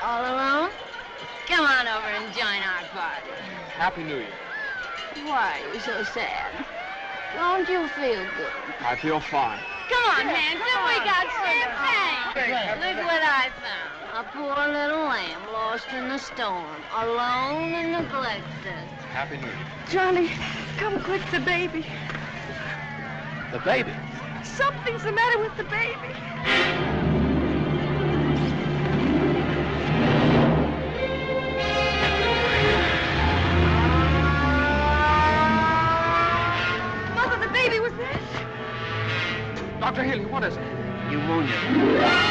All alone? Come on over and join our party. Happy New Year. Why are you so sad? Don't you feel good? I feel fine. Come on, handsome, we got champagne. Look what I found. A poor little lamb lost in the storm, alone and neglected. Happy New Year. Johnny, come quick, the baby. The baby? Something's the matter with the baby. Mother, the baby was there. Dr. Healy, what is it? Pneumonia.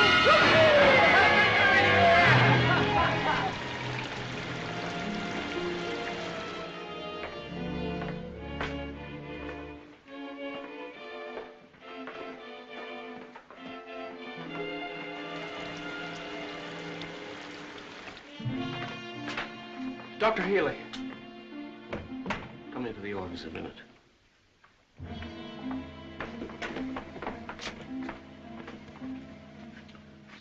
Dr. Healy. Come into the office a minute.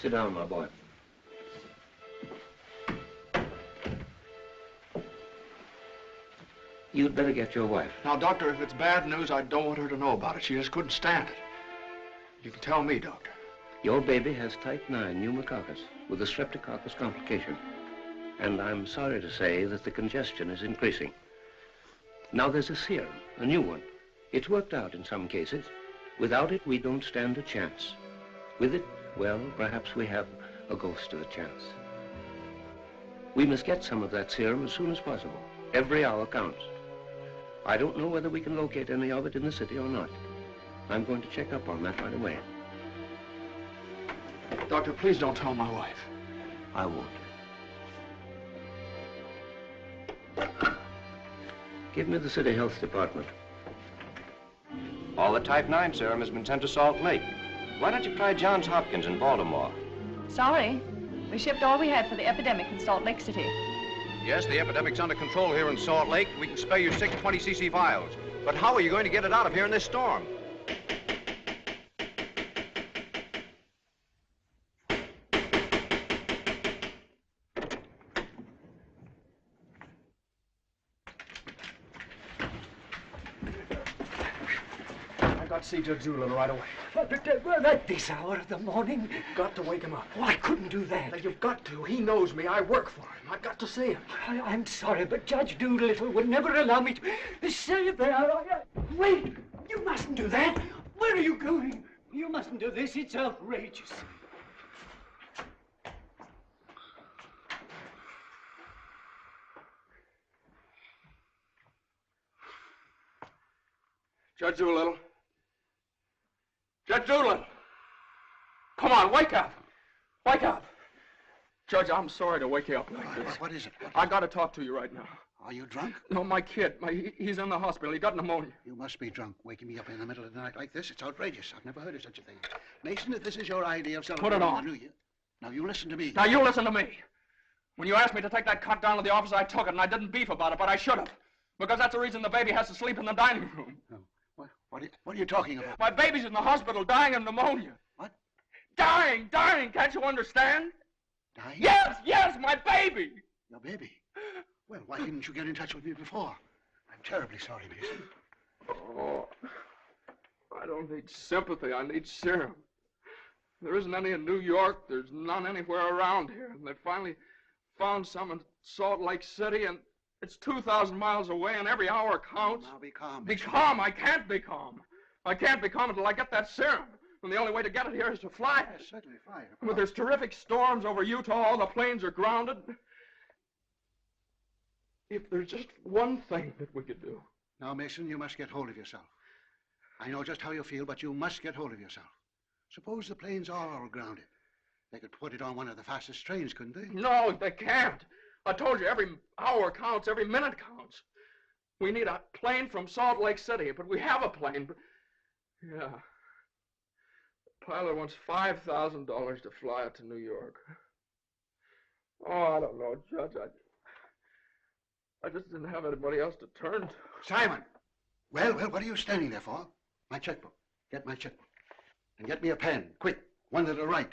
Sit down, my boy. You'd better get your wife. Now, Doctor, if it's bad news, I don't want her to know about it. She just couldn't stand it. You can tell me, Doctor. Your baby has type 9 pneumococcus with a streptococcus complication. And I'm sorry to say that the congestion is increasing. Now there's a serum, a new one. It's worked out in some cases. Without it, we don't stand a chance. With it, well, perhaps we have a ghost of a chance. We must get some of that serum as soon as possible. Every hour counts. I don't know whether we can locate any of it in the city or not. I'm going to check up on that right away. Doctor, please don't tell my wife. I won't. Give me the City Health Department. All the type 9 serum has been sent to Salt Lake. Why don't you try Johns Hopkins in Baltimore? Sorry. We shipped all we had for the epidemic in Salt Lake City. Yes, the epidemic's under control here in Salt Lake. We can spare you 6 20cc vials. But how are you going to get it out of here in this storm? I've got to see Judge Doolittle right away. At this hour of the morning? You've got to wake him up. Oh, I couldn't do that. Now, you've got to. He knows me. I work for him. I've got to see him. I'm sorry, but Judge Doolittle would never allow me to stay there. Wait! You mustn't do that. Where are you going? You mustn't do this. It's outrageous. Judge Doolittle. Judge Doolittle! Come on, wake up! Wake up! Judge, I'm sorry to wake you up like this. What is it? I got to talk to you right now. Are you drunk? No, my kid. He's in the hospital. He got pneumonia. You must be drunk, waking me up in the middle of the night like this. It's outrageous. I've never heard of such a thing. Mason, if this is your idea of celebrating on. the New Year, now you listen to me. Now, you listen to me. When you asked me to take that cut down to the office, I took it, and I didn't beef about it, but I should have. Because that's the reason the baby has to sleep in the dining room. No. What are you talking about? My baby's in the hospital dying of pneumonia. What? Dying! Can't you understand? Dying? Yes, my baby! Your baby? Well, why didn't you get in touch with me before? I'm terribly sorry, Mason. Oh, I don't need sympathy. I need serum. There isn't any in New York. There's none anywhere around here. And they finally found some in Salt Lake City, and it's 2,000 miles away, and every hour counts. Now be calm. Be calm. I can't be calm. I can't be calm until I get that serum. And the only way to get it here is to fly it. Yes, certainly fly it. But there's terrific storms over Utah. All the planes are grounded. If there's just one thing that we could do. Now, Mason, you must get hold of yourself. I know just how you feel, but you must get hold of yourself. Suppose the planes are all grounded. They could put it on one of the fastest trains, couldn't they? No, they can't. I told you, every hour counts, every minute counts. We need a plane from Salt Lake City, but we have a plane. But yeah. The pilot wants $5,000 to fly it to New York. Oh, I don't know, Judge. I just didn't have anybody else to turn to. Simon! Well, what are you standing there for? My checkbook. Get my checkbook. And get me a pen, quick, one that'll write.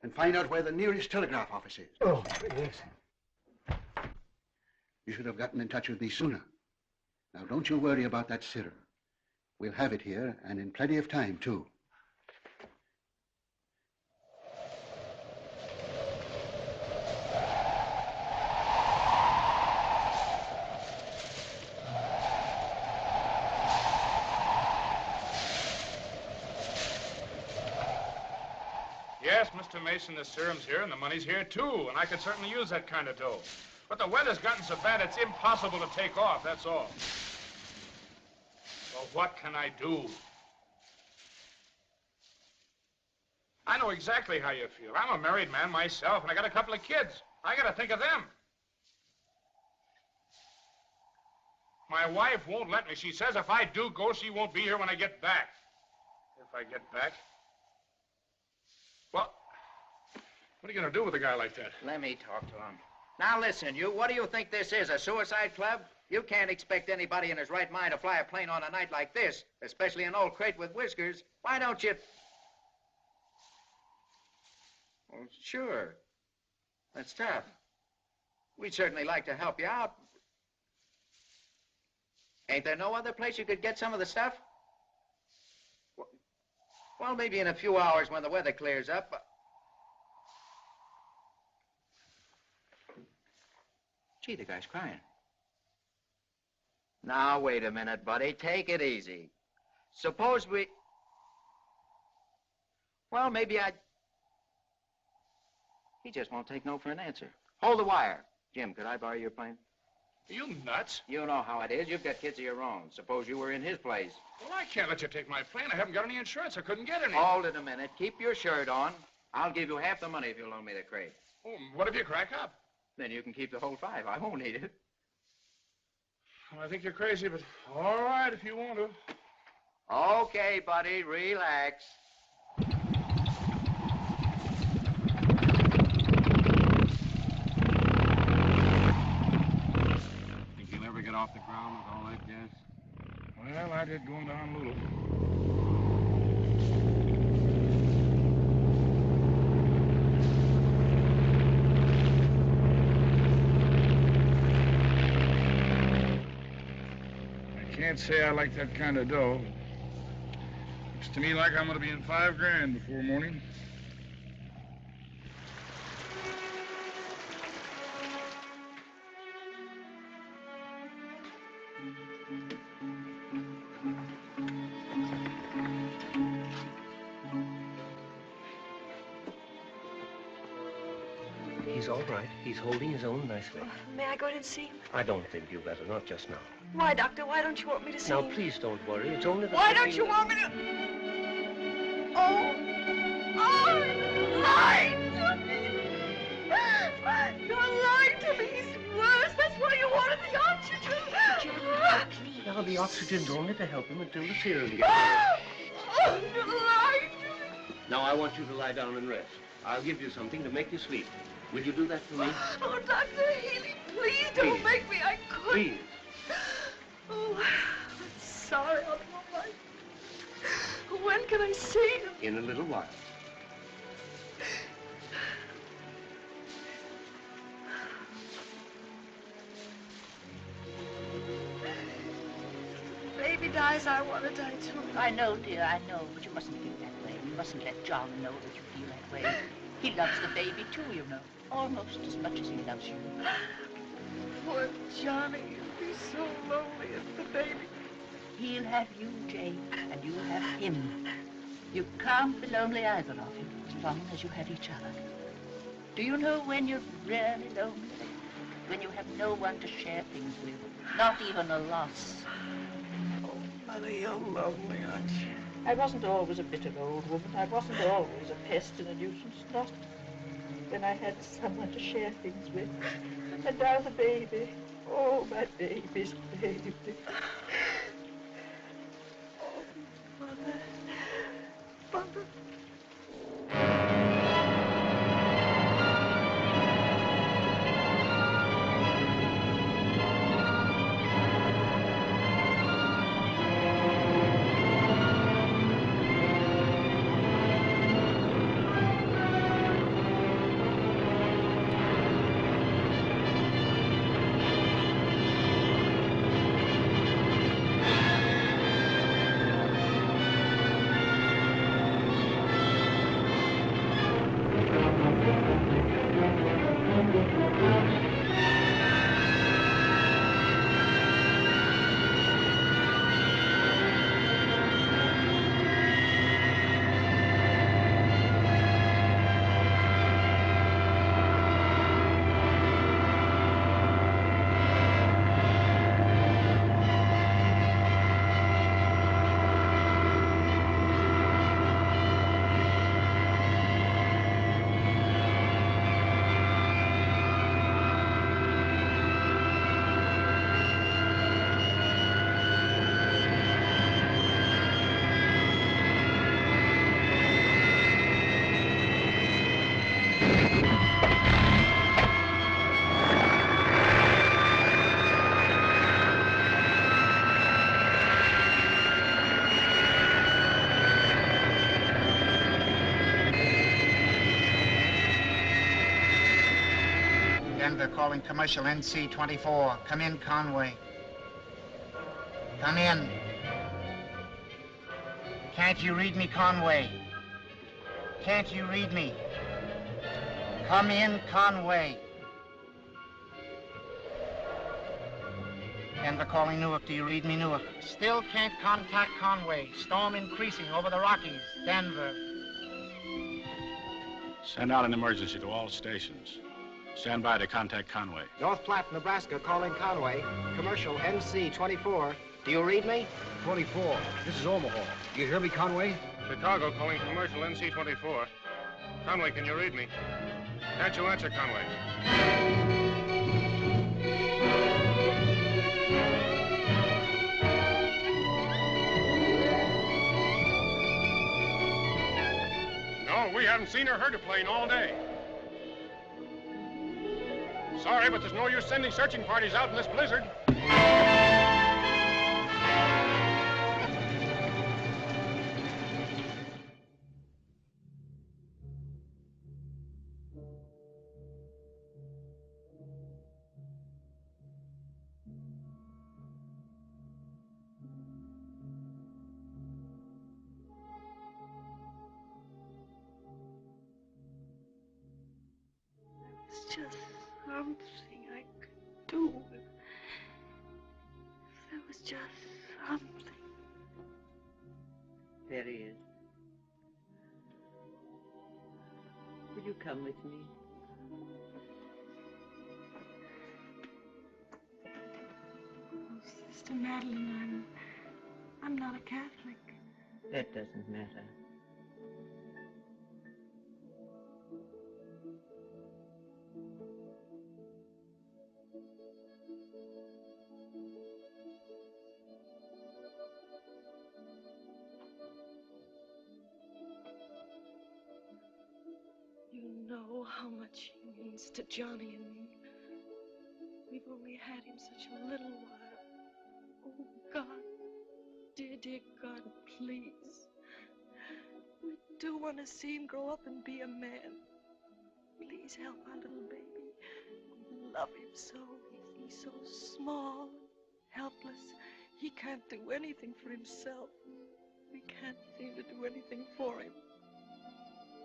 And find out where the nearest telegraph office is. Oh, yes. You should have gotten in touch with me sooner. Now, don't you worry about that serum. We'll have it here, and in plenty of time, too. Yes, Mr. Mason, the serum's here and the money's here, too, and I could certainly use that kind of dough. But the weather's gotten so bad it's impossible to take off, that's all. Well, what can I do? I know exactly how you feel. I'm a married man myself, and I got a couple of kids. I gotta think of them. My wife won't let me. She says if I do go, she won't be here when I get back. If I get back? Well, what are you gonna do with a guy like that? Let me talk to him. Now listen, you, what do you think this is, a suicide club? You can't expect anybody in his right mind to fly a plane on a night like this, especially an old crate with whiskers. Why don't you... Well, sure. That's tough. We'd certainly like to help you out. Ain't there no other place you could get some of the stuff? Well, maybe in a few hours when the weather clears up. Gee, the guy's crying. Now, wait a minute, buddy. Take it easy. Suppose we... Well, maybe I... He just won't take no for an answer. Hold the wire. Jim, could I borrow your plane? Are you nuts? You know how it is. You've got kids of your own. Suppose you were in his place. Well, I can't let you take my plane. I haven't got any insurance. I couldn't get any. Hold it a minute. Keep your shirt on. I'll give you half the money if you'll loan me the crate. Oh, what if you crack up? Then you can keep the whole 5. I won't need it. Well, I think you're crazy, but all right if you want to. Okay, buddy. Relax. Think you'll ever get off the ground with all that gas? Well, I did going down a little. I can't say I like that kind of dough. Looks to me like I'm going to be in $5 grand before morning. He's all right. He's holding his own nicely. May I go in and see him? I don't think you better, not just now. Why, Doctor? Why don't you want me to see Now, him? please don't worry. It's only the... Why don't you want me to... Oh! Oh! You lied to me! You lied to me! He's worse. That's why you wanted the oxygen. Now, the oxygen's only to help him until the serum gets there. Oh, you lied to me! Now, I want you to lie down and rest. I'll give you something to make you sleep. Will you do that for me? Oh, Dr. Healy, please don't Please. make me. I couldn't. Please. Oh, I'm sorry. I'll do all right. When can I see him? In a little while. Baby dies, I want to die too. I know, dear, I know, but you mustn't feel that way. You mustn't let John know that you feel that way. He loves the baby, too, you know. Almost as much as he loves you. Poor Johnny, he'll be so lonely as the baby. He'll have you, Jane, and you'll have him. You can't be lonely, either of you, as long as you have each other. Do you know when you're really lonely? When you have no one to share things with, not even a loss. Oh, Mother, you're lonely, aren't you? I wasn't always a bitter old woman. I wasn't always a pest and a nuisance, not when I had someone to share things with. And now the baby. Oh, my baby's baby. Oh, Mother. Mother. Denver calling commercial NC-24. Come in, Conway. Come in. Can't you read me, Conway? Can't you read me? Come in, Conway. Denver calling Newark. Do you read me, Newark? Still can't contact Conway. Storm increasing over the Rockies. Denver. Send out an emergency to all stations. Stand by to contact Conway. North Platte, Nebraska, calling Conway. Commercial NC-24. Do you read me? 24. This is Omaha. Do you hear me, Conway? Chicago calling commercial NC-24. Conway, can you read me? Can't you answer, Conway? No, we haven't seen or heard a plane all day. Sorry, but there's no use sending searching parties out in this blizzard. It's just something I could do. There was just something. There he is. Will you come with me? Oh, Sister Madeline, I'm not a Catholic. That doesn't matter. You know how much he means to Johnny and me. We've only had him such a little while. Oh, God, dear, dear God, please. We do want to see him grow up and be a man. Please help our little baby. We love him so. He's so small, helpless. He can't do anything for himself. We can't seem to do anything for him.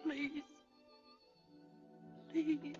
Please. Please. Please.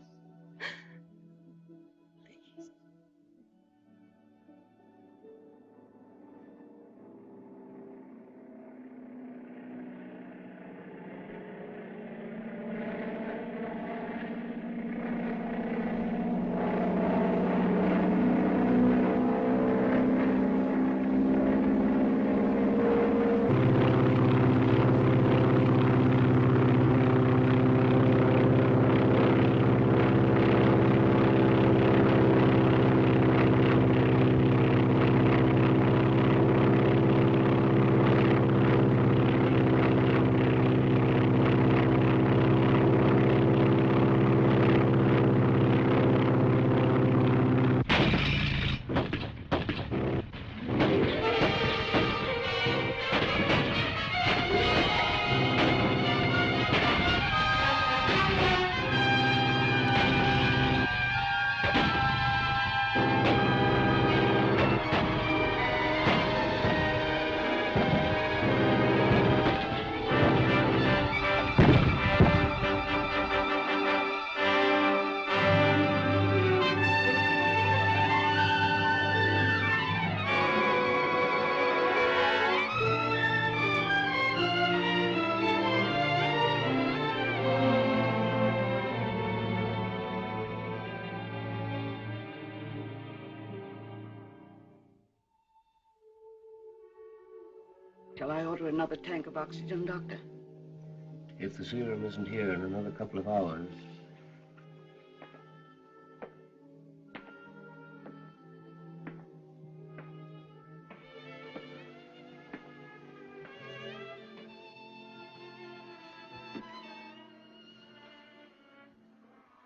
Shall I order another tank of oxygen, Doctor? If the serum isn't here in another couple of hours.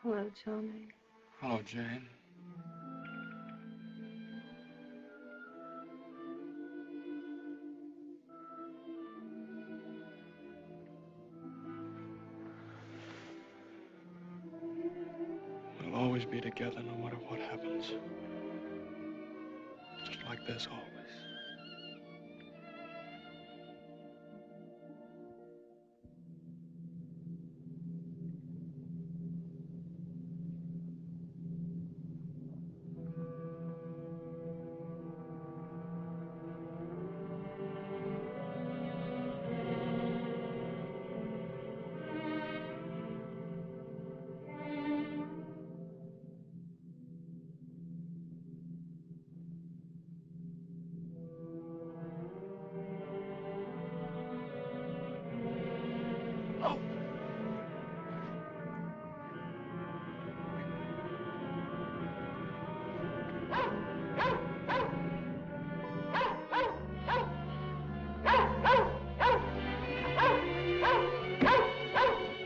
Hello, Johnny. Hello, Jane. We'll always be be together no matter what happens. Just like this always.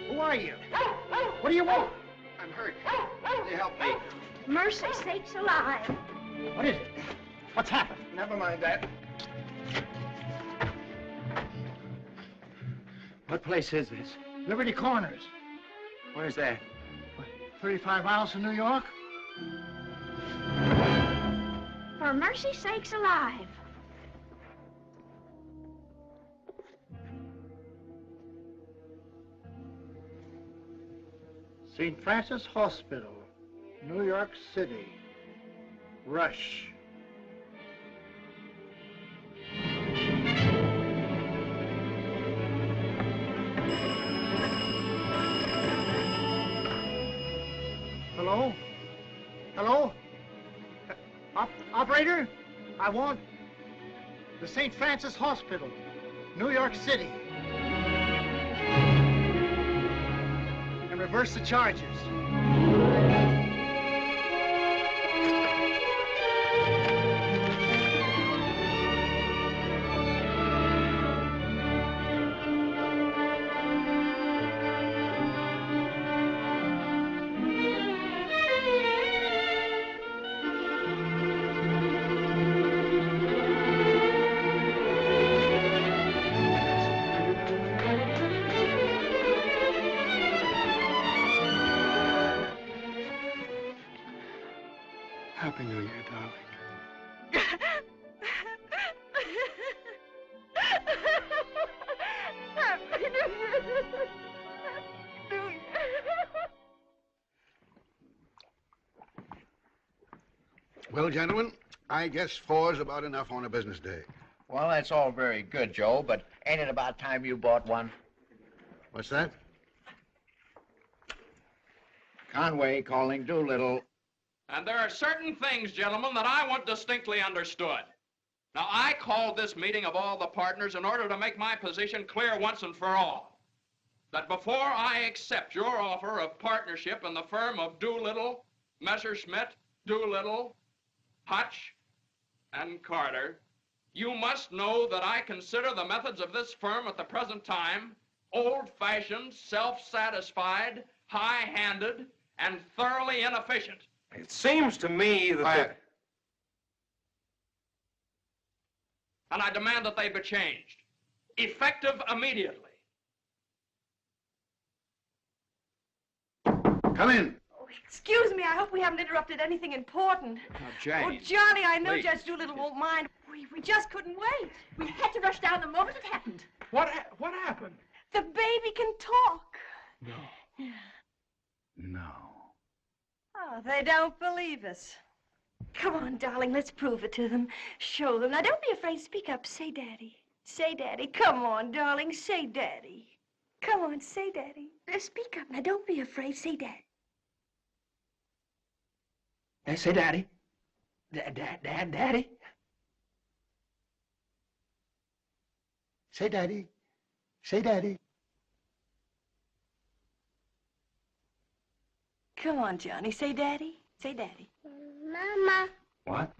Who are you? What do you want? I'm hurt. Can you help me? Mercy sakes alive. What is it? What's happened? Never mind that. What place is this? Liberty Corners. Where's that? 35 miles from New York? For mercy sakes alive. St. Francis Hospital, New York City. Rush. Hello? Hello? Operator? I want the St. Francis Hospital, New York City. And reverse the charges. Happy New Year, darling. Well, gentlemen, I guess 4's about enough on a business day. Well, that's all very good, Joe, but ain't it about time you bought one? What's that? Conway calling Doolittle. And there are certain things, gentlemen, that I want distinctly understood. Now, I called this meeting of all the partners in order to make my position clear once and for all. That before I accept your offer of partnership in the firm of Doolittle, Messerschmitt, Doolittle, Hutch, and Carter, you must know that I consider the methods of this firm at the present time old-fashioned, self-satisfied, high-handed, and thoroughly inefficient. It seems to me that... Quiet. And I demand that they be changed, effective immediately. Come in. Oh, excuse me, I hope we haven't interrupted anything important. Now, Jane. Oh, Johnny, I know please. Judge Doolittle won't mind. We just couldn't wait. We had to rush down the moment it happened. What happened? The baby can talk. No. No. Oh, they don't believe us. Come on, darling, let's prove it to them. Show them. Now, don't be afraid. Speak up. Say Daddy. Say Daddy. Come on, darling. Say Daddy. Come on, say Daddy. Speak up. Now, don't be afraid. Say Daddy. Say Daddy. Daddy. Say Daddy. Say Daddy. Come on, Johnny. Say Daddy. Say Daddy. Mama. What?